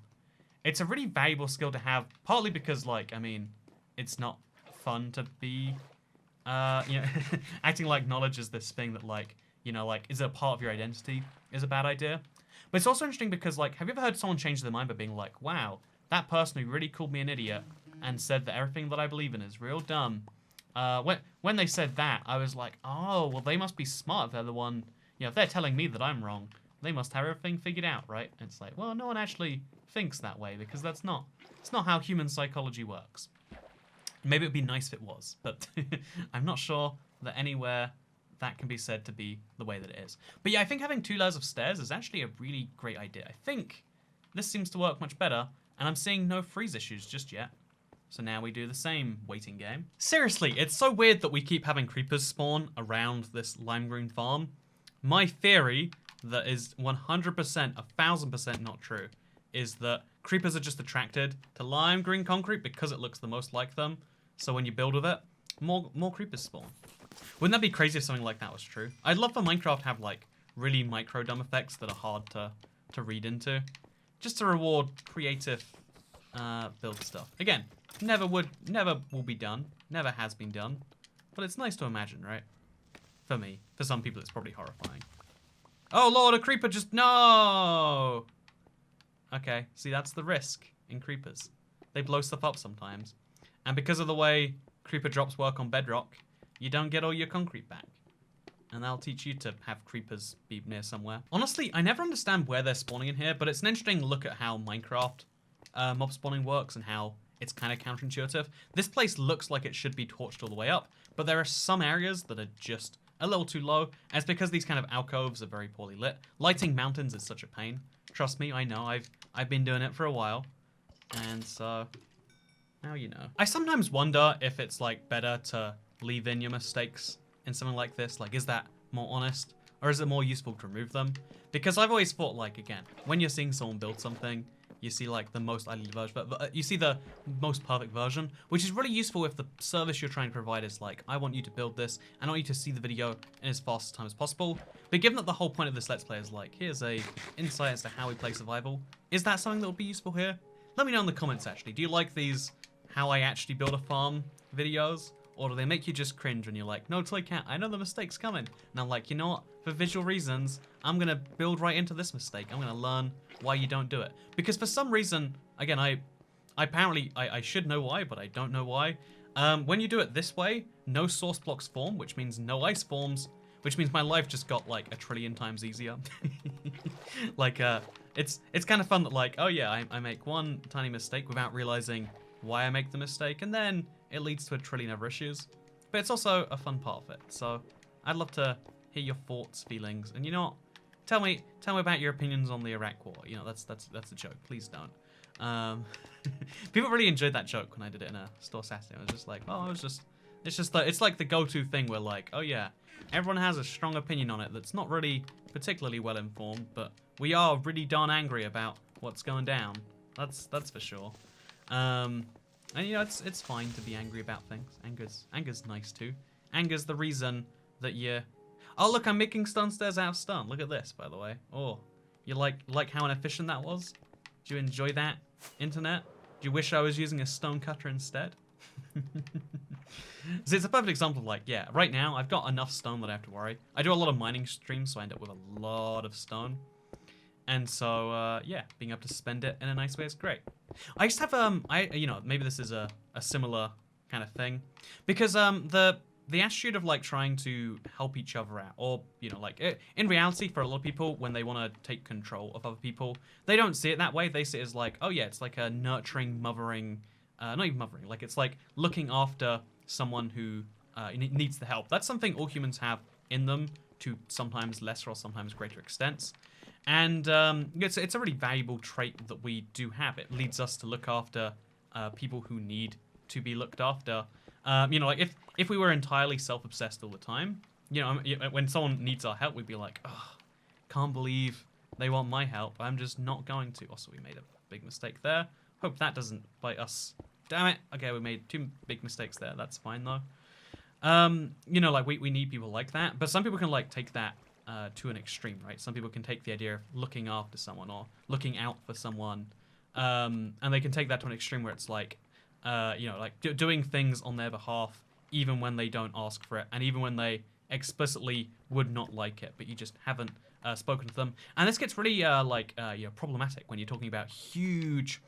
It's a really valuable skill to have, partly because, I mean, it's not fun to be you know, acting like knowledge is this thing that like, you know, like is a part of your identity is a bad idea. But it's also interesting because like, have you ever heard someone change their mind by being like, wow, that person who really called me an idiot and said that everything that I believe in is real dumb. When they said that, I was like, oh, well, they must be smart if they're the one, you know, if they're telling me that I'm wrong, they must have everything figured out, right? And it's like, well, no one actually thinks that way because it's not how human psychology works. Maybe it would be nice if it was, but I'm not sure that anywhere that can be said to be the way that it is. But yeah, I think having 2 layers of stairs is actually a really great idea. I think this seems to work much better, and I'm seeing no freeze issues just yet. So now we do the same waiting game. Seriously, it's so weird that we keep having creepers spawn around this lime green farm. My theory that is 100%, 1000% not true, is that creepers are just attracted to lime green concrete because it looks the most like them. So when you build with it, more creepers spawn. Wouldn't that be crazy if something like that was true? I'd love for Minecraft to have like really micro dumb effects that are hard to read into, just to reward creative build stuff. Again, never will be done, never has been done, but it's nice to imagine, right? For me, for some people, it's probably horrifying. Oh lord, a creeper just no. Okay, see that's the risk in creepers. They blow stuff up sometimes, and because of the way creeper drops work on bedrock, you don't get all your concrete back. And that'll teach you to have creepers be near somewhere. Honestly, I never understand where they're spawning in here, but it's an interesting look at how Minecraft mob spawning works and how it's kind of counterintuitive. This place looks like it should be torched all the way up, but there are some areas that are just a little too low, and it's because these kind of alcoves are very poorly lit. Lighting mountains is such a pain. Trust me, I know, I've been doing it for a while, and so now you know. I sometimes wonder if it's like better to leave in your mistakes in something like this. Like, is that more honest, or is it more useful to remove them? Because I've always thought, like, again, when you're seeing someone build something, you see like the most ideal version, but you see the most perfect version, which is really useful if the service you're trying to provide is like, I want you to build this, and I want you to see the video in as fast a time as possible. But given that the whole point of this Let's Play is like, here's a insight as to how we play survival, is that something that would be useful here? Let me know in the comments actually. Do you like these how I actually build a farm videos? Or do they make you just cringe when you're like, no, Toy Cat, I know the mistake's coming. And I'm like, you know what? For visual reasons, I'm going to build right into this mistake. I'm going to learn why you don't do it. Because for some reason, again, I should know why, but I don't know why. When you do it this way, no source blocks form, which means no ice forms, which means my life just got like 1 trillion times easier. Like, it's kind of fun that like, oh yeah, I make one tiny mistake without realizing why I make the mistake, and then it leads to 1 trillion other issues. But it's also a fun part of it, so I'd love to hear your thoughts, feelings, and you know what? Tell me about your opinions on the Iraq War. You know, that's a joke. Please don't. People really enjoyed that joke when I did it in a store Saturday. I was just like, oh, it's like the go-to thing where like, oh yeah, everyone has a strong opinion on it that's not really particularly well informed, but we are really darn angry about what's going down. That's for sure. And you know, it's fine to be angry about things. Anger's nice too. Anger's the reason that you. Oh look, I'm making stone stairs out of stone. Look at this, by the way. Oh, you like how inefficient that was? Do you enjoy that, internet? Do you wish I was using a stone cutter instead? So it's a perfect example of like, yeah, right now I've got enough stone that I have to worry. I do a lot of mining streams, so I end up with a lot of stone. And so, yeah, being able to spend it in a nice way is great. I used to have, you know, maybe this is a similar kind of thing. Because, the attitude of, like, trying to help each other out, or, you know, like, in reality, for a lot of people, when they want to take control of other people, they don't see it that way. They see it as, like, oh, yeah, it's like a nurturing, mothering, not even mothering, like, it's like looking after someone who needs the help. That's something all humans have in them to sometimes lesser or sometimes greater extents. And it's a really valuable trait that we do have. It leads us to look after people who need to be looked after. You know, like if we were entirely self-obsessed all the time, you know, when someone needs our help, we'd be like, oh, can't believe they want my help. I'm just not going to. Also, we made a big mistake there. Hope that doesn't bite us. Damn it. Okay, we made 2 big mistakes there. That's fine, though. You know, like, we need people like that. But some people can, like, take that to an extreme, right? Some people can take the idea of looking after someone or looking out for someone. And they can take that to an extreme where it's like, you know, like doing things on their behalf even when they don't ask for it, and even when they explicitly would not like it, but you just haven't spoken to them. And this gets really problematic when you're talking about huge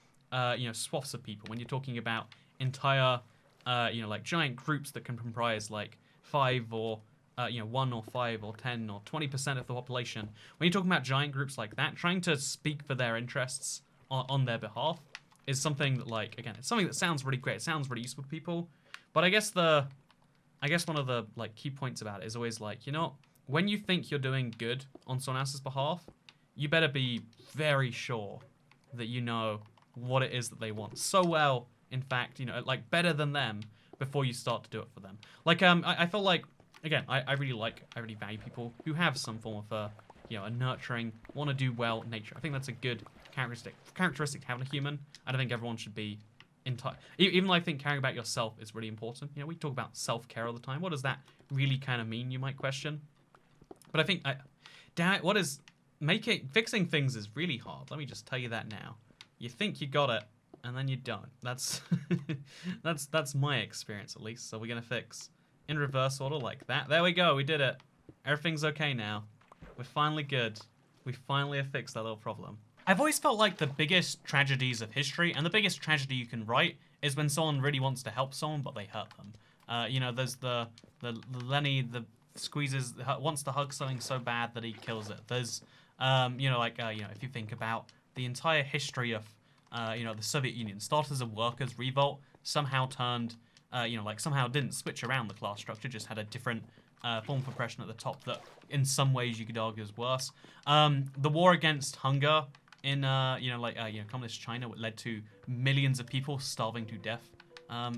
swaths of people, when you're talking about entire like giant groups that can comprise like 5 or 1 or 5 or 10 or 20% of the population. When you're talking about giant groups like that, trying to speak for their interests on their behalf is something that, like, again, it's something that sounds really great. It sounds really useful to people. But I guess one of the like key points about it is always like, when you think you're doing good on someone else's behalf, you better be very sure that you know what it is that they want so well, in fact, like better than them before you start to do it for them. Like, I feel like, again, I really value people who have some form of a nurturing, want to do well nature. I think that's a good characteristic to have in a human. I don't think everyone should be even though I think caring about yourself is really important. We talk about self-care all the time. What does that really kind of mean, you might question? But I think, damn it, fixing things is really hard. Let me just tell you that now. You think you got it, and then you don't. That's that's my experience, at least. So we're gonna fix in reverse order like that. There we go. We did it. Everything's okay now. We're finally good. We finally have fixed that little problem. I've always felt like the biggest tragedies of history, and the biggest tragedy you can write, is when someone really wants to help someone, but they hurt them. There's the Lenny, the squeezes, wants to hug something so bad that he kills it. There's, if you think about the entire history of, the Soviet Union, started as a workers' revolt, somehow turned, somehow didn't switch around the class structure, just had a different form of oppression at the top that, in some ways, you could argue is worse. The war against hunger in communist China led to millions of people starving to death.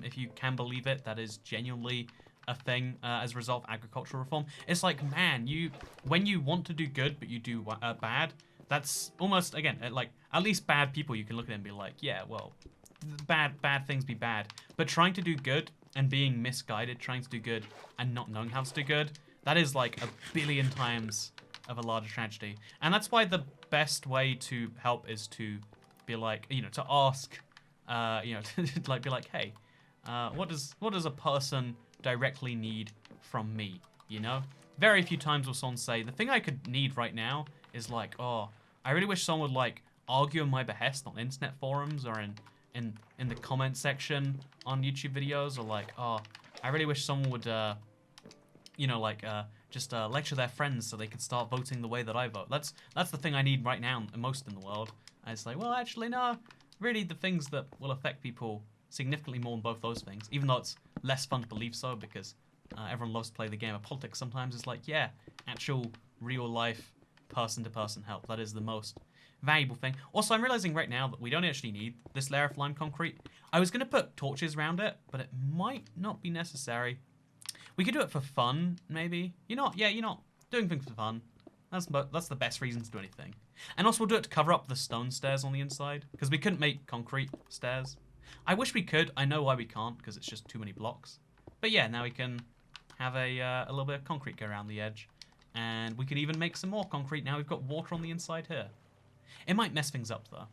If you can believe it, that is genuinely a thing as a result of agricultural reform. It's like, man, when you want to do good but you do bad, that's almost, again, like, at least bad people, you can look at it and be like, yeah, well, bad things be bad. But trying to do good and being misguided, trying to do good and not knowing how to do good, that is like a billion times of a larger tragedy. And that's why the best way to help is to be like, to ask, to be like, hey, what does a person directly need from me? Very few times will someone say, the thing I could need right now is like, oh, I really wish someone would like argue on my behest on internet forums or in the comment section on YouTube videos, or like, oh, I really wish someone would just lecture their friends so they could start voting the way that I vote. That's the thing I need right now most in the world. And it's like, well, actually, no. Really, the things that will affect people significantly more than both those things, even though it's less fun to believe so, because everyone loves to play the game of politics sometimes. It's like, yeah, actual, real-life, person-to-person help. That is the most valuable thing. Also, I'm realizing right now that we don't actually need this layer of lime concrete. I was going to put torches around it, but it might not be necessary. We could do it for fun, maybe. You're not doing things for fun. That's the best reason to do anything. And also, we'll do it to cover up the stone stairs on the inside, because we couldn't make concrete stairs. I wish we could. I know why we can't, because it's just too many blocks. But yeah, now we can have a little bit of concrete go around the edge. And we could even make some more concrete. Now we've got water on the inside here. It might mess things up, though.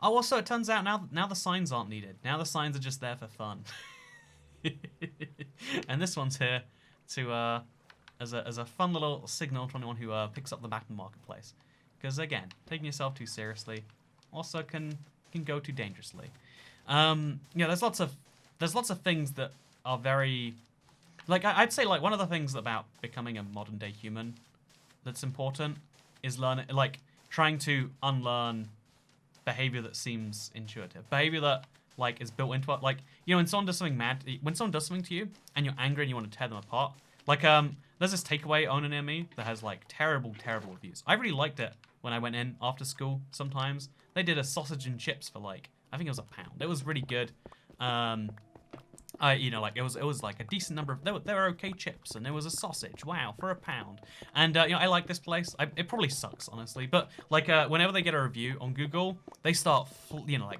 Oh, also, it turns out now the signs aren't needed. Now the signs are just there for fun. And this one's here to as a fun little signal to anyone who picks up the map in the marketplace. Because again, taking yourself too seriously also can go too dangerously. There's lots of things that are very, like, I'd say, like, one of the things about becoming a modern day human that's important is trying to unlearn behavior that seems intuitive, behavior that like is built into it. Like, when someone does something to you and you're angry and you want to tear them apart, like there's this takeaway owner near me that has like terrible reviews. I really liked it when I went in after school. Sometimes they did a sausage and chips for like, I think it was £1. It was really good. It was like a decent number of, there were okay chips, and there was a sausage, wow, for £1. And, I like this place. It probably sucks, honestly, but, like, whenever they get a review on Google, they start,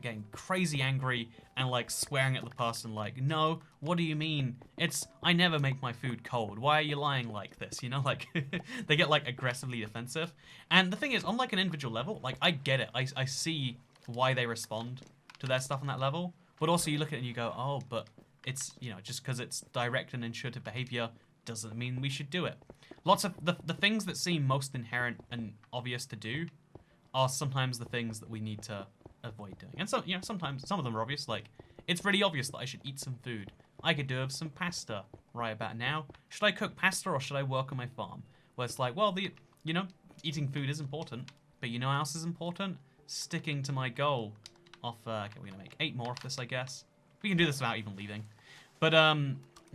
getting crazy angry and, like, swearing at the person, like, no, what do you mean? I never make my food cold. Why are you lying like this? They get, like, aggressively defensive. And the thing is, on, like, an individual level, like, I get it. I see why they respond to their stuff on that level, but also you look at it and you go, oh, but it's, you know, just because it's direct and intuitive behavior doesn't mean we should do it. Lots of the things that seem most inherent and obvious to do are sometimes the things that we need to avoid doing. And so, you know, sometimes some of them are obvious, like it's really obvious that I should eat some food. I could do with some pasta right about now. Should I cook pasta or should I work on my farm? Well, it's like, well, you know, eating food is important, but you know what else is important? Sticking to my goal of, okay, we're gonna make 8 more of this, I guess. We can do this without even leaving. But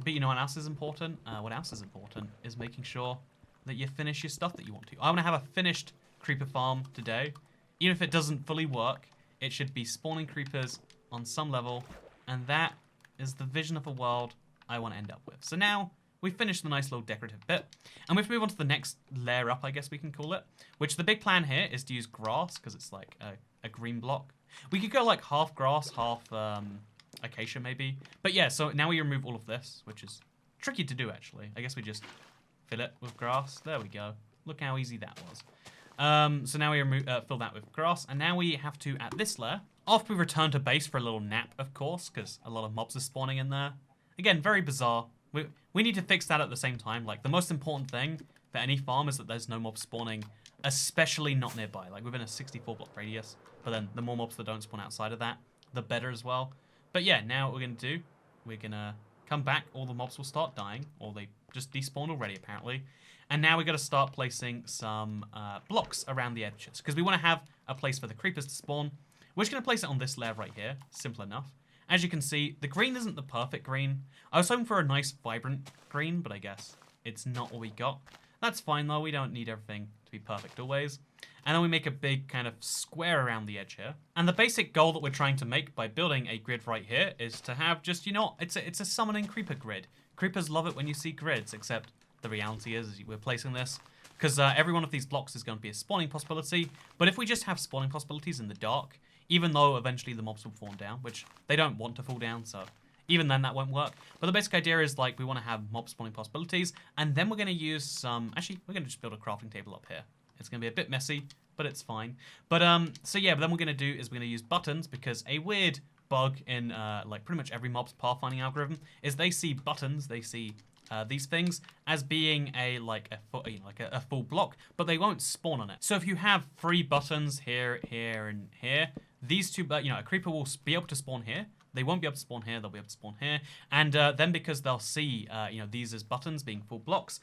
you know what else is important? What else is important is making sure that you finish your stuff that you want to. I want to have a finished creeper farm today. Even if it doesn't fully work, it should be spawning creepers on some level, and that is the vision of a world I want to end up with. So now we've finished the nice little decorative bit, and we have to move on to the next layer up, I guess we can call it, which the big plan here is to use grass, because it's like a green block. We could go like half grass, half acacia maybe. But yeah, so now we remove all of this, which is tricky to do actually. I guess we just fill it with grass. There we go. Look how easy that was. So now we fill that with grass, and now we have to, at this layer, after we return to base for a little nap, of course, because a lot of mobs are spawning in there. Again, very bizarre. We need to fix that at the same time. Like, the most important thing for any farm is that there's no mobs spawning, especially not nearby, like within a 64 block radius. But then the more mobs that don't spawn outside of that, the better as well. But yeah, now what we're going to do, we're going to come back, all the mobs will start dying, or they just despawned already apparently. And now we've got to start placing some blocks around the edges, because we want to have a place for the creepers to spawn. We're just going to place it on this layer right here, simple enough. As you can see, the green isn't the perfect green. I was hoping for a nice vibrant green, but I guess it's not what we got. That's fine though, we don't need everything to be perfect always. And then we make a big kind of square around the edge here. And the basic goal that we're trying to make by building a grid right here is to have just, you know, it's a summoning creeper grid. Creepers love it when you see grids, except the reality is we're placing this because every one of these blocks is going to be a spawning possibility. But if we just have spawning possibilities in the dark, even though eventually the mobs will fall down, which they don't want to fall down, so even then that won't work. But the basic idea is like we want to have mob spawning possibilities, and then we're going to use some, actually we're going to just build a crafting table up here. It's going to be a bit messy, but it's fine. But so yeah, but then what we're going to do is we're going to use buttons, because a weird bug in like pretty much every mob's pathfinding algorithm is they see buttons, they see these things as being a full block, but they won't spawn on it. So if you have 3 buttons here, here, and here, these two, you know, a creeper will be able to spawn here. They won't be able to spawn here, they'll be able to spawn here. And then because they'll see, you know, these as buttons being full blocks,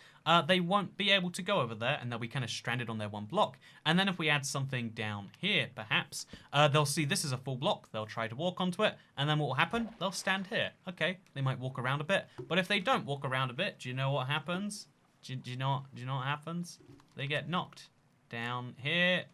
they won't be able to go over there, and they'll be kind of stranded on their one block. And then if we add something down here, perhaps, they'll see this is a full block, they'll try to walk onto it, and then what will happen? They'll stand here. Okay, they might walk around a bit, but if they don't walk around a bit, do you know what happens? Do you know what happens? They get knocked down here.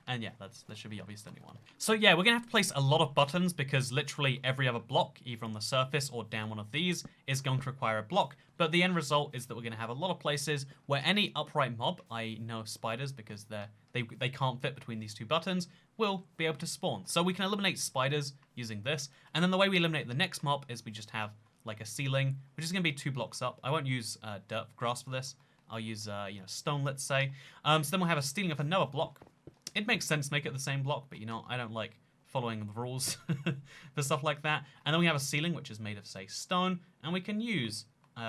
And yeah, that should be obvious to anyone. So yeah, we're going to have to place a lot of buttons, because literally every other block, either on the surface or down one of these, is going to require a block. But the end result is that we're going to have a lot of places where any upright mob, I know spiders, because they can't fit between these 2 buttons, will be able to spawn. So we can eliminate spiders using this. And then the way we eliminate the next mob is we just have like a ceiling, which is going to be 2 blocks up. I won't use dirt grass for this. I'll use you know, stone, let's say. So then we'll have a ceiling of another block. It makes sense to make it the same block, but you know, I don't like following the rules for stuff like that. And then we have a ceiling, which is made of, say, stone, and we can use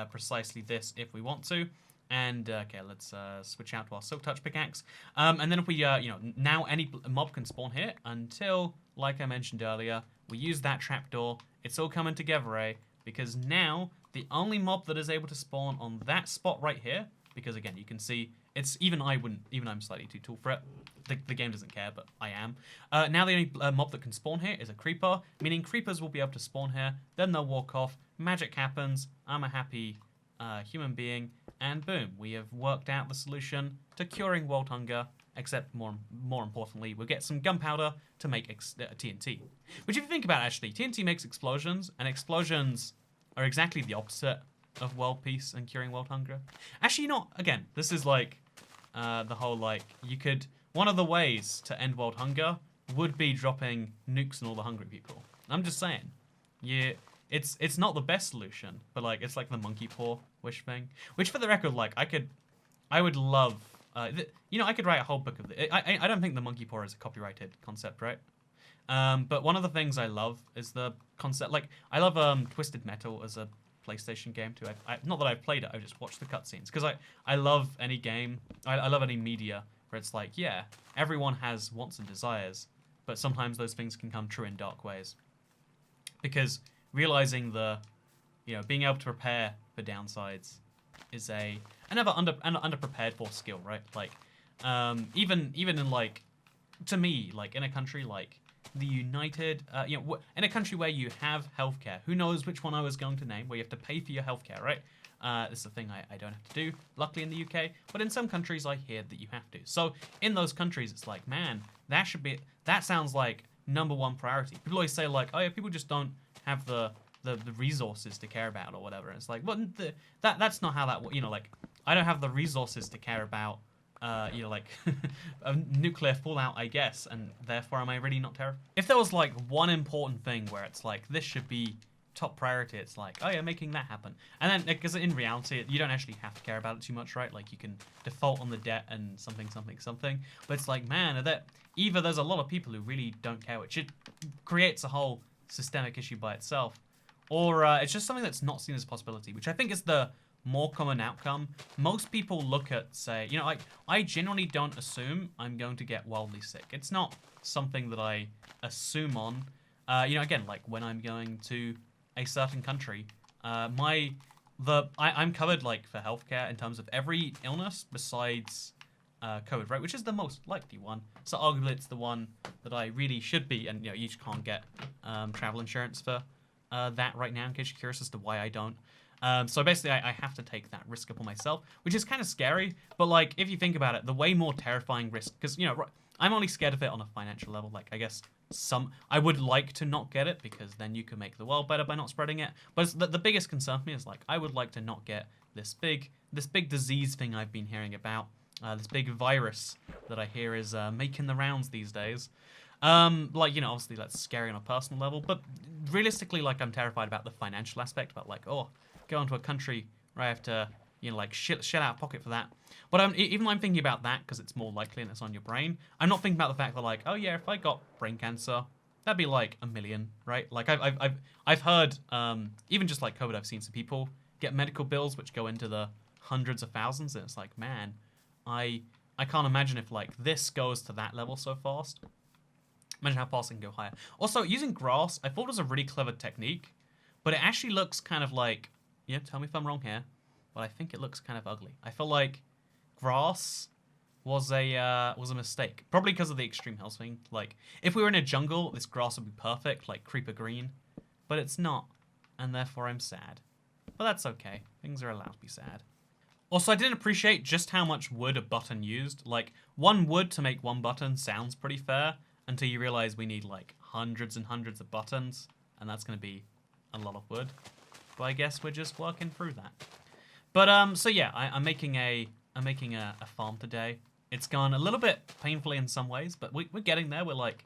precisely this if we want to. And, okay, let's switch out to our Silk Touch pickaxe. And then if we, you know, now any mob can spawn here until, like I mentioned earlier, we use that trapdoor. It's all coming together, eh? Because now the only mob that is able to spawn on that spot right here, because again, you can see it's even I'm slightly too tall for it. The game doesn't care, but I am. Now the only mob that can spawn here is a creeper, meaning creepers will be able to spawn here, then they'll walk off, magic happens, I'm a happy human being, and boom, we have worked out the solution to curing world hunger, except more importantly, we'll get some gunpowder to make TNT. Which if you think about it, actually, TNT makes explosions, and explosions are exactly the opposite of world peace and curing world hunger. Actually, not again, this is like the whole, like, you could, one of the ways to end world hunger would be dropping nukes on all the hungry people. I'm just saying. Yeah, it's not the best solution, but like it's like the monkey paw wish thing. Which, for the record, like I would love, you know, I could write a whole book of it. I don't think the monkey paw is a copyrighted concept, right? But one of the things I love is the concept. Like, I love Twisted Metal as a PlayStation game too. Not that I've played it, I've just watched the cutscenes. Because I love any game, I love any media where it's like, yeah, everyone has wants and desires, but sometimes those things can come true in dark ways. Because realizing being able to prepare for downsides is another underprepared for skill, right? Like, even in like, to me, like in a country like the United, in a country where you have healthcare, who knows which one I was going to name, where you have to pay for your healthcare, right? This is a thing I don't have to do, luckily in the UK, but in some countries I hear that you have to. So in those countries, it's like, man, that sounds like #1 priority. People always say like, oh yeah, people just don't have the resources to care about or whatever. And it's like, well, that's not how that, like, I don't have the resources to care about, like a nuclear fallout, I guess, and therefore am I really not terrified? If there was like one important thing where it's like, this should be top priority, it's like, oh yeah, making that happen. And then, because in reality, you don't actually have to care about it too much, right? Like, you can default on the debt and something. But it's like, man, either there's a lot of people who really don't care, which it creates a whole systemic issue by itself, or it's just something that's not seen as a possibility, which I think is the more common outcome. Most people look at, say, like, I generally don't assume I'm going to get wildly sick. It's not something that I assume on. Again, like when I'm going to a certain country, I'm covered like for healthcare in terms of every illness besides COVID, right? Which is the most likely one. So arguably it's the one that I really should be, and you just can't get travel insurance for that right now, in case you're curious as to why I don't. So basically, I have to take that risk upon myself, which is kind of scary. But like, if you think about it, the way more terrifying risk, because I'm only scared of it on a financial level. Like, I guess I would like to not get it, because then you can make the world better by not spreading it. But the biggest concern for me is like, I would like to not get this big disease thing I've been hearing about, this big virus that I hear is making the rounds these days. Obviously that's scary on a personal level, but realistically, like, I'm terrified about the financial aspect, about like, oh, go into a country where I have to, like, shell out of pocket for that. But even though I'm thinking about that because it's more likely and it's on your brain, I'm not thinking about the fact that, like, oh yeah, if I got brain cancer, that'd be like $1 million, right? Like, I've heard, even just like COVID, I've seen some people get medical bills which go into the hundreds of thousands, and it's like, man, I can't imagine if like this goes to that level so fast. Imagine how fast it can go higher. Also, using grass, I thought was a really clever technique, but it actually looks kind of like, tell me if I'm wrong here, but I think it looks kind of ugly. I feel like grass was a mistake, probably because of the extreme health thing. Like, if we were in a jungle, this grass would be perfect, like creeper green, but it's not, and therefore I'm sad. But that's okay. Things are allowed to be sad. Also, I didn't appreciate just how much wood a button used. Like, one wood to make one button sounds pretty fair, until you realize we need like hundreds and hundreds of buttons, and that's going to be a lot of wood. But I guess we're just working through that. But so yeah, I'm making a farm today. It's gone a little bit painfully in some ways, but we're getting there. We're like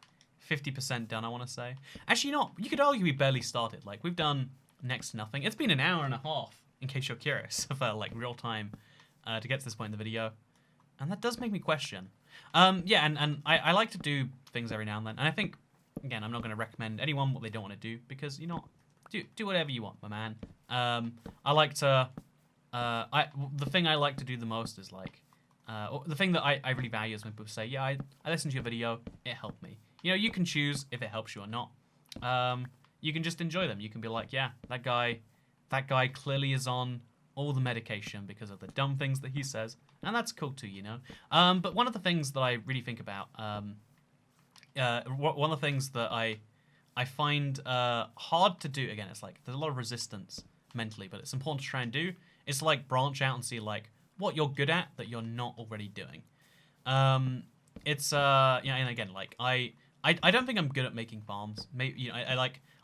50% done, I want to say. Actually, you could argue we barely started. Like, we've done next to nothing. It's been an hour and a half, in case you're curious, for like real time to get to this point in the video. And that does make me question. Yeah, and I like to do things every now and then. And I think, again, I'm not going to recommend anyone what they don't want to do, because, do whatever you want, my man. I like to, the thing I like to do the most is like, the thing that I really value is when people say, yeah, I listened to your video, it helped me. You can choose if it helps you or not. You can just enjoy them. You can be like, yeah, that guy clearly is on all the medication because of the dumb things that he says. And that's cool too, But one of the things that I really think about, one of the things that I find hard to do, again, it's like there's a lot of resistance mentally, but it's important to try and do, is to like branch out and see like what you're good at that you're not already doing. And again, like I don't think I'm good at making farms. Maybe,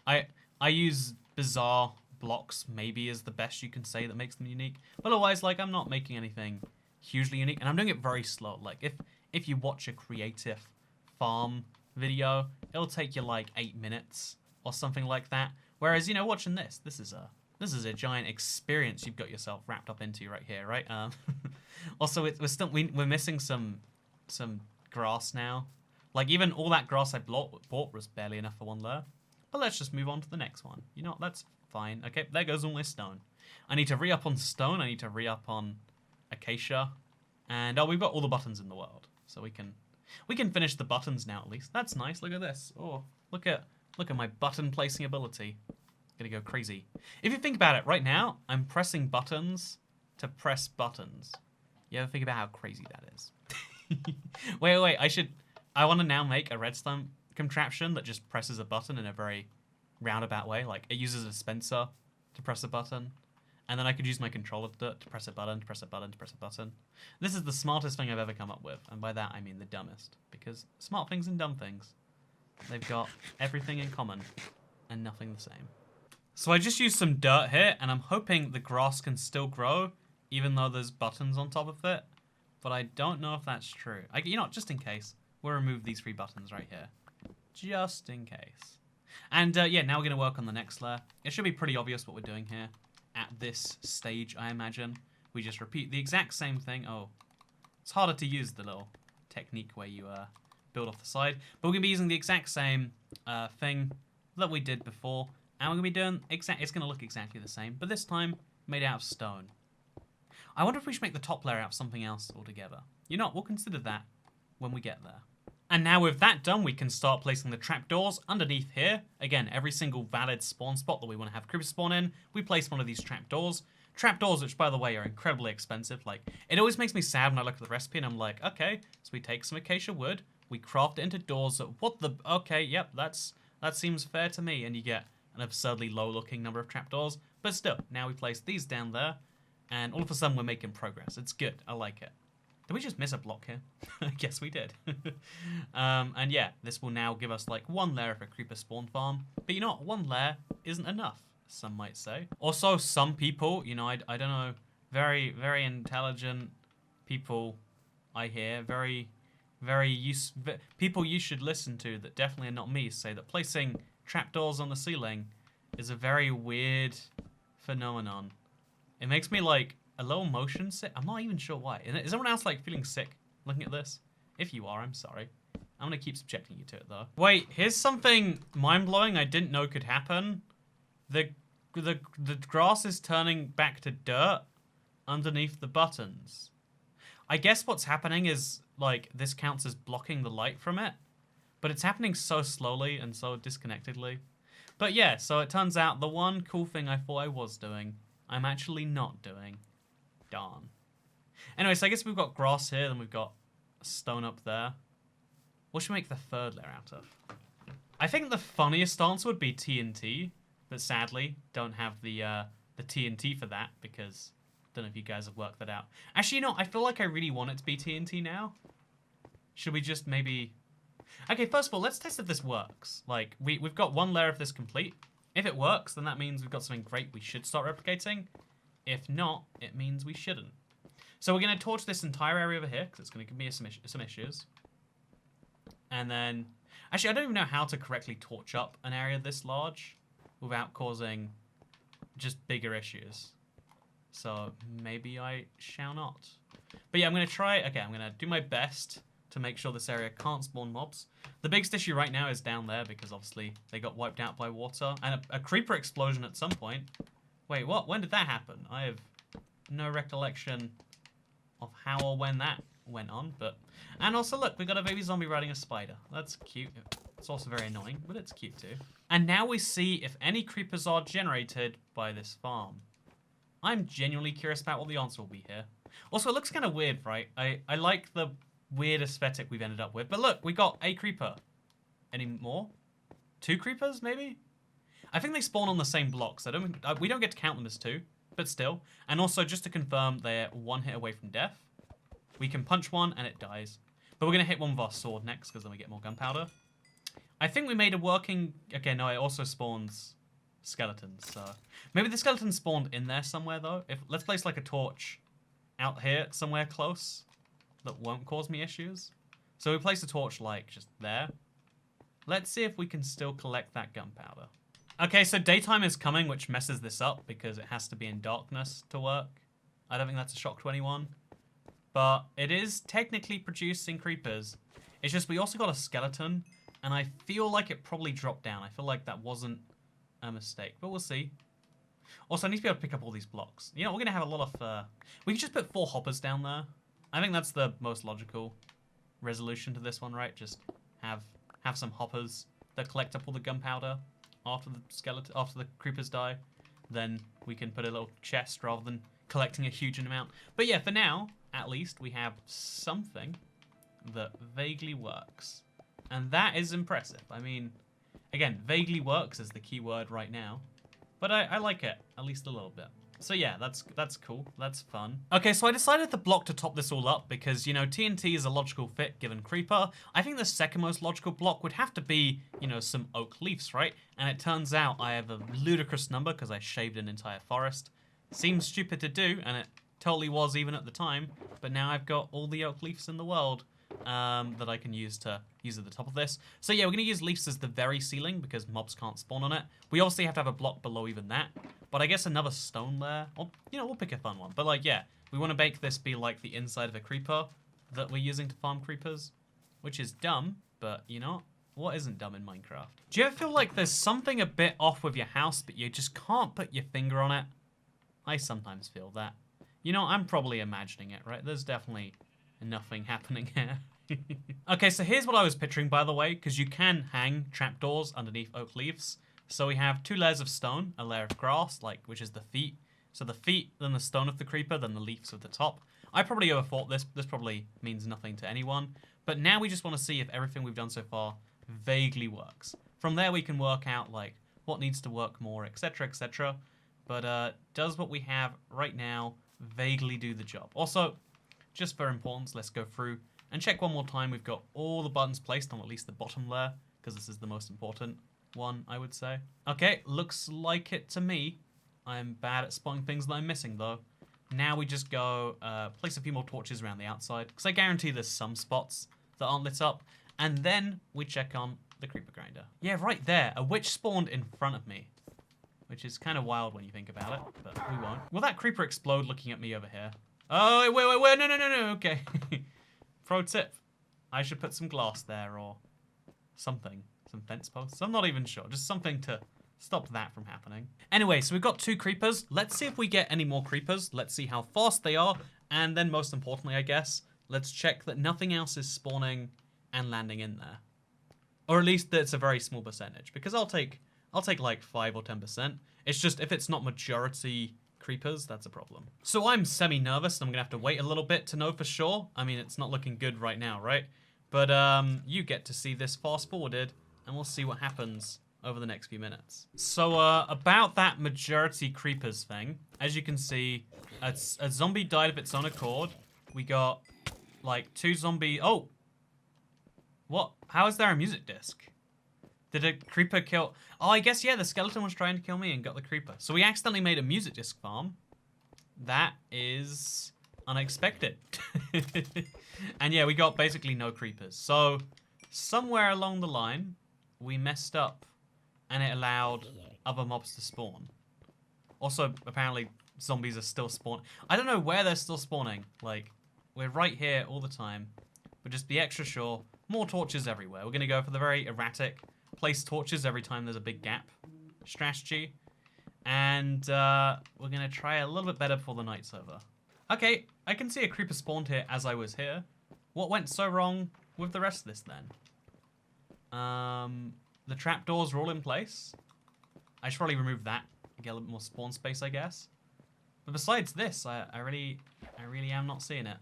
I use bizarre blocks, maybe is the best you can say that makes them unique. But otherwise, like, I'm not making anything hugely unique, and I'm doing it very slow. Like, if you watch a creative farm video, it'll take you like 8 minutes or something like that. Whereas, watching this is a giant experience you've got yourself wrapped up into right here, right? Also, we're missing some grass now. Like, even all that grass I bought was barely enough for one layer. But let's just move on to the next one. You know what? That's fine. Okay, there goes all my stone. I need to re-up on stone. I need to re-up on acacia. And, oh, we've got all the buttons in the world. So we can finish the buttons now, at least. That's nice. Look at this. Oh, look at my button placing ability. Gonna go crazy. If you think about it, right now, I'm pressing buttons to press buttons. You ever think about how crazy that is? Wait. I want to now make a redstone contraption that just presses a button in a very roundabout way. Like, it uses a dispenser to press a button. And then I could use my controller to press a button, to press a button, to press a button. This is the smartest thing I've ever come up with. And by that, I mean the dumbest. Because smart things and dumb things, they've got everything in common and nothing the same. So I just used some dirt here, and I'm hoping the grass can still grow, even though there's buttons on top of it. But I don't know if that's true. You know, just in case, we'll remove these 3 buttons right here. Just in case. And yeah, now we're going to work on the next layer. It should be pretty obvious what we're doing here. At this stage, I imagine. We just repeat the exact same thing. Oh, it's harder to use the little technique where you build off the side. But we're going to be using the exact same thing that we did before. And we're going to be doing it's going to look exactly the same, but this time made out of stone. I wonder if we should make the top layer out of something else altogether. You know what, we'll consider that when we get there. And now with that done, we can start placing the trapdoors underneath here. Again, every single valid spawn spot that we want to have creepers spawn in, we place one of these trapdoors. Trapdoors, which by the way are incredibly expensive. Like, it always makes me sad when I look at the recipe and I'm like, okay, so we take some acacia wood, we craft it into doors. Okay, yep, that seems fair to me. And you get an absurdly low-looking number of trapdoors. But still, now we place these down there, and all of a sudden we're making progress. It's good. I like it. Did we just miss a block here? I guess we did. And yeah, this will now give us like 1 layer of a creeper spawn farm. But you know what? 1 layer isn't enough, some might say. Also, some people, you know, I don't know, very, very intelligent people I hear, people you should listen to that definitely are not me, say that placing trapdoors on the ceiling is a very weird phenomenon. It makes me like a little motion sick. I'm not even sure why. Is everyone else like feeling sick looking at this? If you are, I'm sorry. I'm gonna keep subjecting you to it though. Wait, here's something mind-blowing I didn't know could happen. The grass is turning back to dirt underneath the buttons. I guess what's happening is like this counts as blocking the light from it. But it's happening so slowly and so disconnectedly. But yeah, so it turns out the one cool thing I thought I was doing, I'm actually not doing. Darn. Anyway, so I guess we've got grass here, then we've got stone up there. What should we make the 3rd layer out of? I think the funniest answer would be TNT, but sadly, don't have the TNT for that, because I don't know if you guys have worked that out. Actually, you know, I feel like I really want it to be TNT now. Should we just maybe... Okay, first of all, let's test if this works. Like, we've got 1 layer of this complete. If it works, then that means we've got something great we should start replicating. If not, it means we shouldn't. So we're going to torch this entire area over here, because it's going to give me some issues. And then... Actually, I don't even know how to correctly torch up an area this large without causing just bigger issues. So maybe I shall not. But yeah, I'm going to try... Okay, I'm going to do my best to make sure this area can't spawn mobs. The biggest issue right now is down there because obviously they got wiped out by water. And a creeper explosion at some point. Wait, what? When did that happen? I have no recollection of how or when that went on. But and also look, we got a baby zombie riding a spider. That's cute. It's also very annoying, but it's cute too. And now we see if any creepers are generated by this farm. I'm genuinely curious about what the answer will be here. Also, it looks kind of weird, right? I like the weird aesthetic we've ended up with. But look, we got a creeper. Any more? 2 creepers, maybe? I think they spawn on the same blocks. We don't get to count them as 2, but still. And also, just to confirm, they're 1 hit away from death. We can punch one and it dies. But we're going to hit one with our sword next, because then we get more gunpowder. I think we made a working... Okay, no, it also spawns skeletons. So maybe the skeleton spawned in there somewhere, though. Let's place like a torch out here somewhere close that won't cause me issues. So we place a torch like just there. Let's see if we can still collect that gunpowder. Okay, so daytime is coming, which messes this up because it has to be in darkness to work. I don't think that's a shock to anyone. But it is technically producing creepers. It's just we also got a skeleton, and I feel like it probably dropped down. I feel like that wasn't a mistake, but we'll see. Also, I need to be able to pick up all these blocks. You know, we're going to have a lot of... we can just put 4 hoppers down there. I think that's the most logical resolution to this one, right? Just have some hoppers that collect up all the gunpowder after the creepers die. Then we can put a little chest rather than collecting a huge amount. But yeah, for now, at least, we have something that vaguely works. And that is impressive. I mean, again, vaguely works is the key word right now. But I like it, at least a little bit. So yeah, that's cool. That's fun. Okay, so I decided the block to top this all up because, you know, TNT is a logical fit given Creeper. I think the second most logical block would have to be, you know, some oak leaves, right? And it turns out I have a ludicrous number because I shaved an entire forest. Seems stupid to do, and it totally was even at the time. But now I've got all the oak leaves in the world that I can use at the top of this. So yeah, we're going to use leaves as the very ceiling because mobs can't spawn on it. We obviously have to have a block below even that. But I guess another stone there. Or, you know, we'll pick a fun one. But like, yeah, we want to make this be like the inside of a creeper that we're using to farm creepers. Which is dumb, but you know, what isn't dumb in Minecraft? Do you ever feel like there's something a bit off with your house, but you just can't put your finger on it? I sometimes feel that. You know, I'm probably imagining it, right? There's definitely nothing happening here. Okay, so here's what I was picturing, by the way, because you can hang trapdoors underneath oak leaves. So we have 2 layers of stone, a layer of grass, which is the feet. So the feet, then the stone of the creeper, then the leaves of the top. I probably overthought this. This probably means nothing to anyone. But now we just want to see if everything we've done so far vaguely works. From there we can work out, like, what needs to work more, etc., etc. But does what we have right now vaguely do the job? Also, just for importance, let's go through and check one more time. We've got all the buttons placed on at least the bottom layer, because this is the most important one, I would say. Okay, looks like it to me. I'm bad at spotting things that I'm missing, though. Now we just go place a few more torches around the outside, because I guarantee there's some spots that aren't lit up. And then we check on the creeper grinder. Yeah, right there. A witch spawned in front of me, which is kind of wild when you think about it, but we won't. Will that creeper explode looking at me over here? Oh, wait, no, okay. Pro tip, I should put some glass there or something, some fence posts. I'm not even sure, just something to stop that from happening. Anyway, so we've got 2 creepers. Let's see if we get any more creepers. Let's see how fast they are. And then most importantly, I guess, let's check that nothing else is spawning and landing in there. Or at least that it's a very small percentage, because I'll take like 5 or 10%. It's just if it's not majority creepers, that's a problem. So I'm semi-nervous, and I'm gonna have to wait a little bit to know for sure. I mean, it's not looking good right now, right? But you get to see this fast-forwarded, and we'll see what happens over the next few minutes. So about that majority creepers thing, as you can see, a zombie died of its own accord. We got like 2 zombie... Oh! What? How is there a music disc? Did a creeper kill... Oh, I guess, yeah, the skeleton was trying to kill me and got the creeper. So we accidentally made a music disc farm. That is unexpected. And yeah, we got basically no creepers. So somewhere along the line, we messed up and it allowed other mobs to spawn. Also, apparently, zombies are still spawning. I don't know where they're still spawning. Like, we're right here all the time. But just be extra sure. More torches everywhere. We're going to go for the very erratic... place torches every time there's a big gap strategy. And we're going to try a little bit better before the night's over. Okay, I can see a creeper spawned here as I was here. What went so wrong with the rest of this then? The trapdoors are all in place. I should probably remove that and get a little bit more spawn space, I guess. But besides this, I really am not seeing it.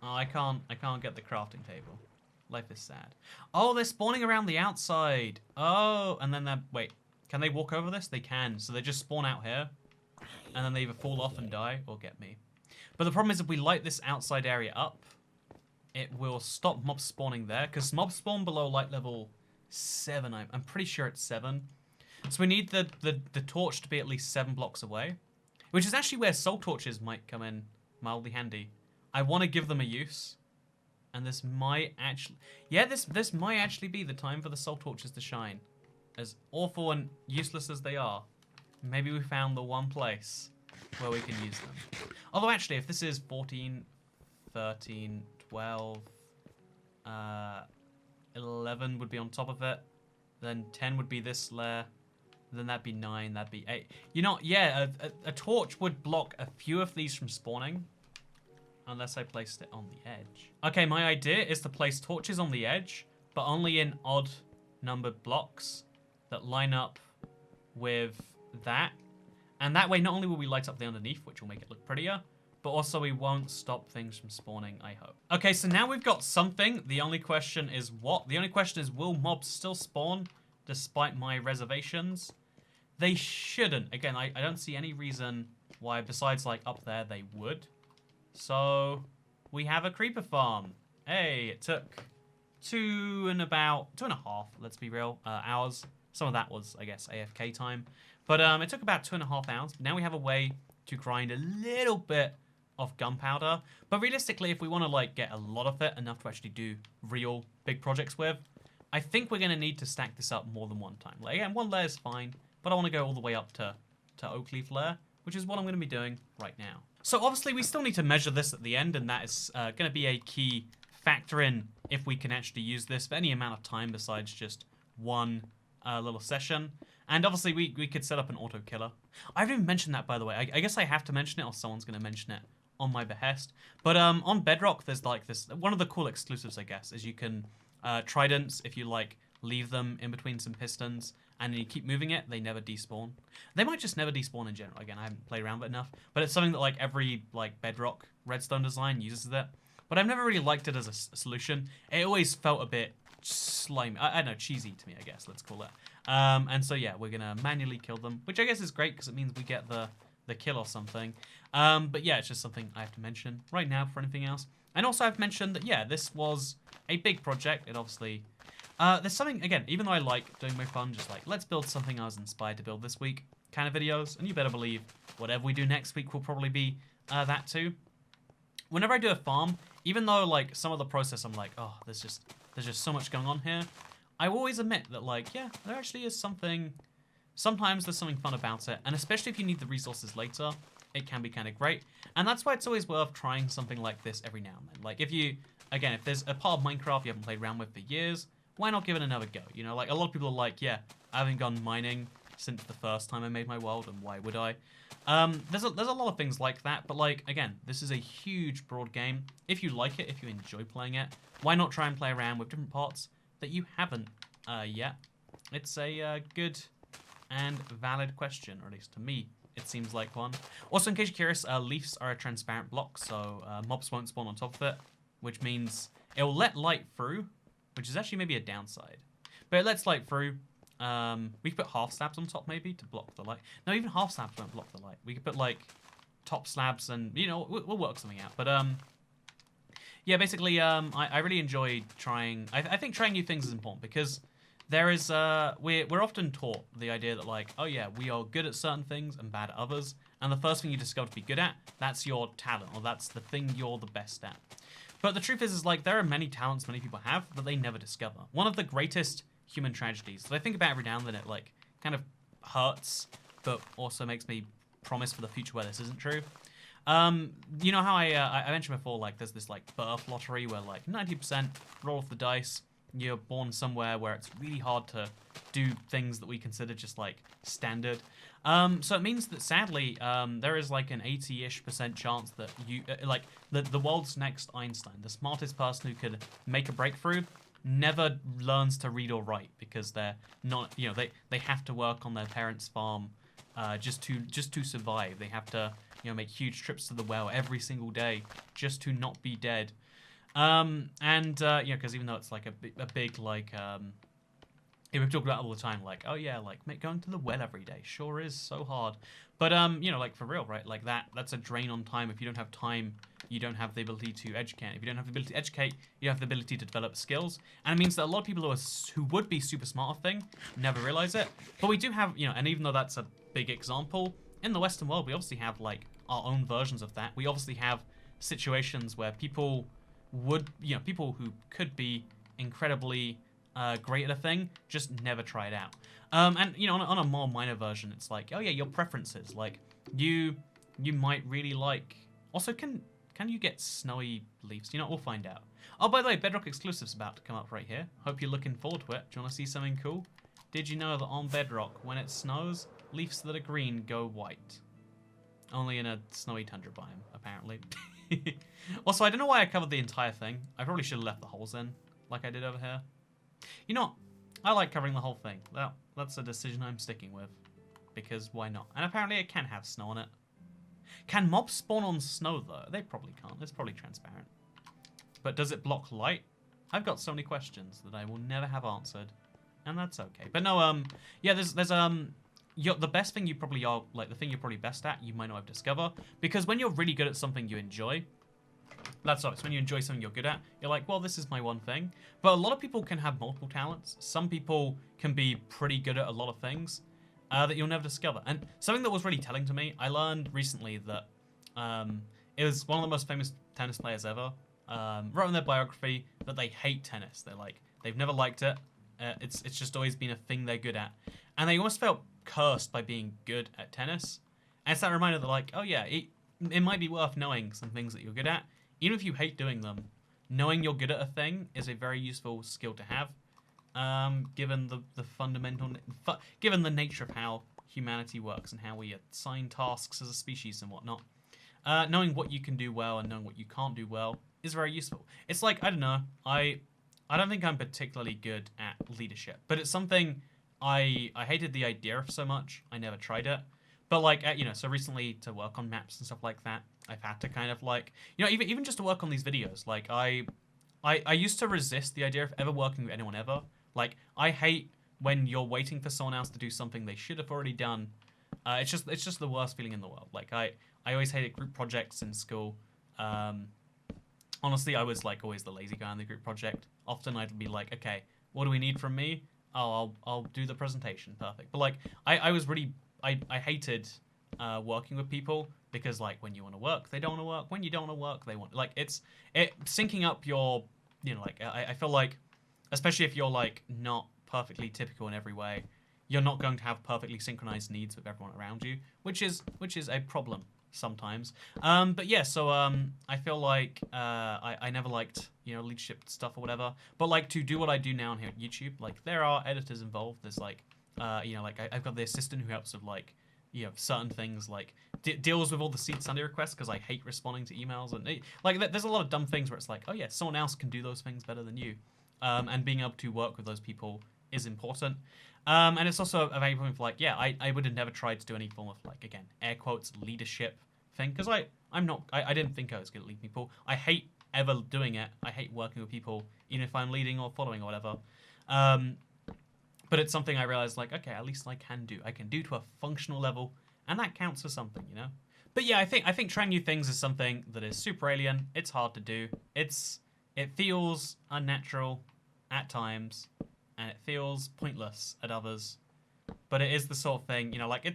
Oh, I can't get the crafting table. Life is sad. Oh, they're spawning around the outside. Oh, and then they're... Wait, can they walk over this? They can. So they just spawn out here. And then they either fall off and die or get me. But the problem is if we light this outside area up, it will stop mobs spawning there. Because mobs spawn below light level 7. I'm pretty sure it's 7. So we need the torch to be at least 7 blocks away. Which is actually where soul torches might come in mildly handy. I want to give them a use. And this might actually... Yeah, this might actually be the time for the soul torches to shine. As awful and useless as they are, maybe we found the one place where we can use them. Although actually, if this is 14, 13, 12. 11 would be on top of it. Then 10 would be this layer. Then that'd be 9, that'd be 8. You know, yeah, a torch would block a few of these from spawning. Unless I placed it on the edge. Okay, my idea is to place torches on the edge, but only in odd numbered blocks that line up with that. And that way, not only will we light up the underneath, which will make it look prettier, but also we won't stop things from spawning, I hope. Okay, so now we've got something. The only question is what? The only question is, will mobs still spawn despite my reservations? They shouldn't. Again, I don't see any reason why, besides like up there, they would. So we have a creeper farm. Hey, it took 2.5, let's be real, hours. Some of that was, I guess, AFK time. But it took about 2.5 hours. Now we have a way to grind a little bit of gunpowder. But realistically, if we want to like get a lot of it, enough to actually do real big projects with, I think we're going to need to stack this up more than one time. Like, again, one layer is fine, but I want to go all the way up to oak leaf layer, which is what I'm going to be doing right now. So obviously we still need to measure this at the end, and that is going to be a key factor in if we can actually use this for any amount of time besides just one little session. And obviously we could set up an auto killer. I haven't even mentioned that, by the way. I guess I have to mention it, or someone's going to mention it on my behest. But on Bedrock, there's like this, one of the cool exclusives, I guess, is you can tridents, if you like leave them in between some pistons and then you keep moving it, they never despawn. They might just never despawn in general. Again, I haven't played around with it enough, but it's something that like every like Bedrock redstone design uses it. But I've never really liked it as a solution. It always felt a bit slimy. I don't know, cheesy to me, I guess, let's call it. And so yeah, we're gonna manually kill them, which I guess is great because it means we get the kill or something. But yeah, it's just something I have to mention right now for anything else. And also I've mentioned that, yeah, this was a big project. It obviously, there's something, again, even though I like doing my fun, just like, let's build something I was inspired to build this week kind of videos. And you better believe whatever we do next week will probably be that too. Whenever I do a farm, even though like some of the process I'm like, oh, there's just so much going on here, I always admit that like, yeah, there actually is something, sometimes there's something fun about it. And especially if you need the resources later, it can be kind of great. And that's why it's always worth trying something like this every now and then. Like if you, again, if there's a part of Minecraft you haven't played around with for years, why not give it another go? You know, like a lot of people are like, yeah, I haven't gone mining since the first time I made my world, and why would I? There's a lot of things like that, but like, again, this is a huge, broad game. If you like it, if you enjoy playing it, why not try and play around with different parts that you haven't yet? It's a good and valid question, or at least to me, it seems like one. Also, in case you're curious, leaves are a transparent block, so mobs won't spawn on top of it, which means it will let light through, which is actually maybe a downside. But it lets light through. We could put half slabs on top maybe to block the light. No, even half slabs won't block the light. We could put like top slabs and, you know, we'll work something out. But yeah, basically, I really enjoy trying. I think trying new things is important because there is we're often taught the idea that like, oh yeah, we are good at certain things and bad at others, and the first thing you discover to be good at, that's your talent, or that's the thing you're the best at. But the truth is like there are many talents many people have that they never discover. One of the greatest human tragedies that I think about every now and then, it like kind of hurts, but also makes me promise for the future where this isn't true. You know how I mentioned before, like there's this like birth lottery where like 90% roll off the dice. You're born somewhere where it's really hard to do things that we consider just like standard. So it means that sadly, there is like an 80-ish% chance that you, like the world's next Einstein, the smartest person who could make a breakthrough, never learns to read or write because they're not, you know, they have to work on their parents' farm just to survive. They have to, you know, make huge trips to the well every single day just to not be dead. You know, because even though it's like a big like, yeah, we've talked about it all the time, like, oh yeah, like going to the well every day sure is so hard. But you know, like for real, right? Like that's a drain on time. If you don't have time, you don't have the ability to educate. If you don't have the ability to educate, you have the ability to develop skills. And it means that a lot of people who would be super smart at thing never realize it. But we do have, you know, and even though that's a big example, in the Western world, we obviously have like our own versions of that. We obviously have situations where people would, you know, people who could be incredibly great at a thing just never try it out. And you know, on a more minor version, it's like, oh yeah, your preferences. Like you might really like. Also, can Can you get snowy leaves? You know, we'll find out. Oh, by the way, Bedrock exclusive's about to come up right here. Hope you're looking forward to it. Do you want to see something cool? Did you know that on Bedrock, when it snows, leaves that are green go white? Only in a snowy tundra biome, apparently. Also, I don't know why I covered the entire thing. I probably should have left the holes in, like I did over here. You know what? I like covering the whole thing. That's a decision I'm sticking with. Because why not? And apparently it can have snow on it. Can mobs spawn on snow, though? They probably can't. It's probably transparent. But does it block light? I've got so many questions that I will never have answered. And that's okay. But no, yeah, there's the best thing you probably are, like, the thing you're probably best at, you might not have discovered. Because when you're really good at something you enjoy, that's obvious. When you enjoy something you're good at, you're like, well, this is my one thing. But a lot of people can have multiple talents. Some people can be pretty good at a lot of things that you'll never discover. And something that was really telling to me, I learned recently that it was one of the most famous tennis players ever. Wrote in their biography that they hate tennis. They're like, they've never liked it. It's just always been a thing they're good at. And they almost felt cursed by being good at tennis. And it's that reminder that, like, oh yeah, it might be worth knowing some things that you're good at. Even if you hate doing them, knowing you're good at a thing is a very useful skill to have. Given the fundamental, given the nature of how humanity works and how we assign tasks as a species and whatnot. Knowing what you can do well and knowing what you can't do well is very useful. It's like, I don't know, I don't think I'm particularly good at leadership, but it's something I hated the idea of so much, I never tried it. But like, you know, so recently to work on maps and stuff like that, I've had to kind of like, you know, even just to work on these videos, like I used to resist the idea of ever working with anyone ever. Like, I hate when you're waiting for someone else to do something they should have already done. It's just the worst feeling in the world. Like, I always hated group projects in school. Honestly, I was like always the lazy guy in the group project. Often I'd be like, okay, what do we need from me? Oh, I'll do the presentation. Perfect. But like, I was really, I hated working with people because like when you want to work, they don't want to work. When you don't want to work, they want, like, it syncing up your, you know, like, I feel like, especially if you're like not perfectly typical in every way, you're not going to have perfectly synchronized needs with everyone around you, which is a problem sometimes. But yeah, so I feel like I never liked, you know, leadership stuff or whatever. But like to do what I do now on here at YouTube, like there are editors involved. There's like, you know, like I've got the assistant who helps with like, you know, certain things, like deals with all the Seed Sunday requests because I hate responding to emails and like there's a lot of dumb things where it's like, oh yeah, someone else can do those things better than you. And being able to work with those people is important. And it's also a very important for like, yeah, I would have never tried to do any form of like, again, air quotes, leadership thing. Because I didn't think I was good at leading people. I hate ever doing it. I hate working with people, even if I'm leading or following or whatever. But it's something I realized like, okay, at least I can do to a functional level. And that counts for something, you know? But yeah, I think trying new things is something that is super alien. It's hard to do. It feels unnatural at times, and it feels pointless at others. But it is the sort of thing, you know, like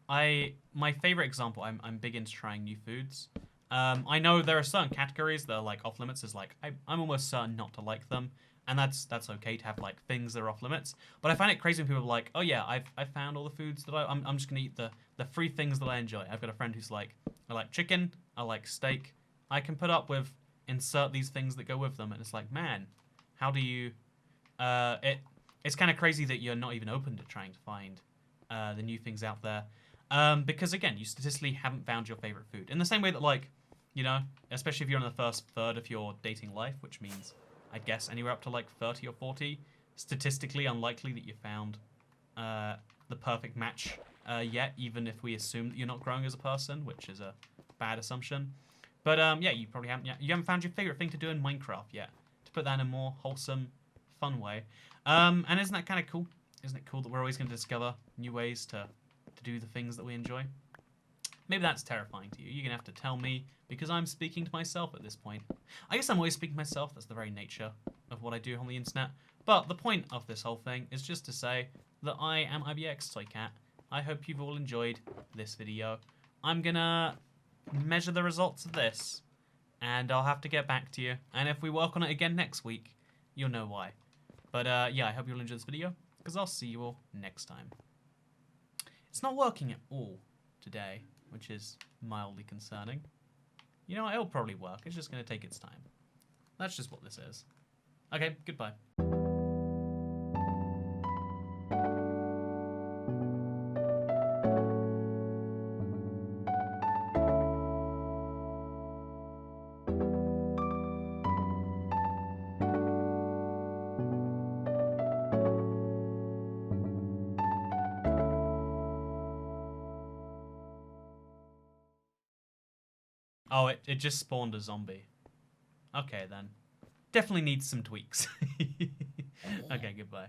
my favorite example, I'm big into trying new foods. I know there are certain categories that are like off limits, is like, I'm almost certain not to like them. And that's okay to have like things that are off limits. But I find it crazy when people are like, oh yeah, I've found all the foods that I'm just gonna eat the free things that I enjoy. I've got a friend who's like, I like chicken, I like steak. I can put up with insert these things that go with them, and it's like, man, how do you it's kind of crazy that you're not even open to trying to find the new things out there, because again, you statistically haven't found your favorite food in the same way that, like, you know, especially if you're in the first third of your dating life, which means I guess anywhere up to like 30 or 40, statistically unlikely that you found the perfect match yet, even if we assume that you're not growing as a person, which is a bad assumption. But yeah, you probably haven't yet. You haven't found your favorite thing to do in Minecraft yet. To put that in a more wholesome, fun way. And isn't that kind of cool? Isn't it cool that we're always going to discover new ways to do the things that we enjoy? Maybe that's terrifying to you. You're going to have to tell me, because I'm speaking to myself at this point. I guess I'm always speaking to myself. That's the very nature of what I do on the internet. But the point of this whole thing is just to say that I am IBX Toy Cat. I hope you've all enjoyed this video. I'm going to measure the results of this, and I'll have to get back to you. And if we work on it again next week, you'll know why. But yeah, I hope you'll enjoy this video, because I'll see you all next time. It's not working at all today, which is mildly concerning. You know what, it'll probably work. It's just going to take its time. That's just what this is. Okay, goodbye. Oh, it just spawned a zombie. Okay, then. Definitely needs some tweaks. Okay, goodbye.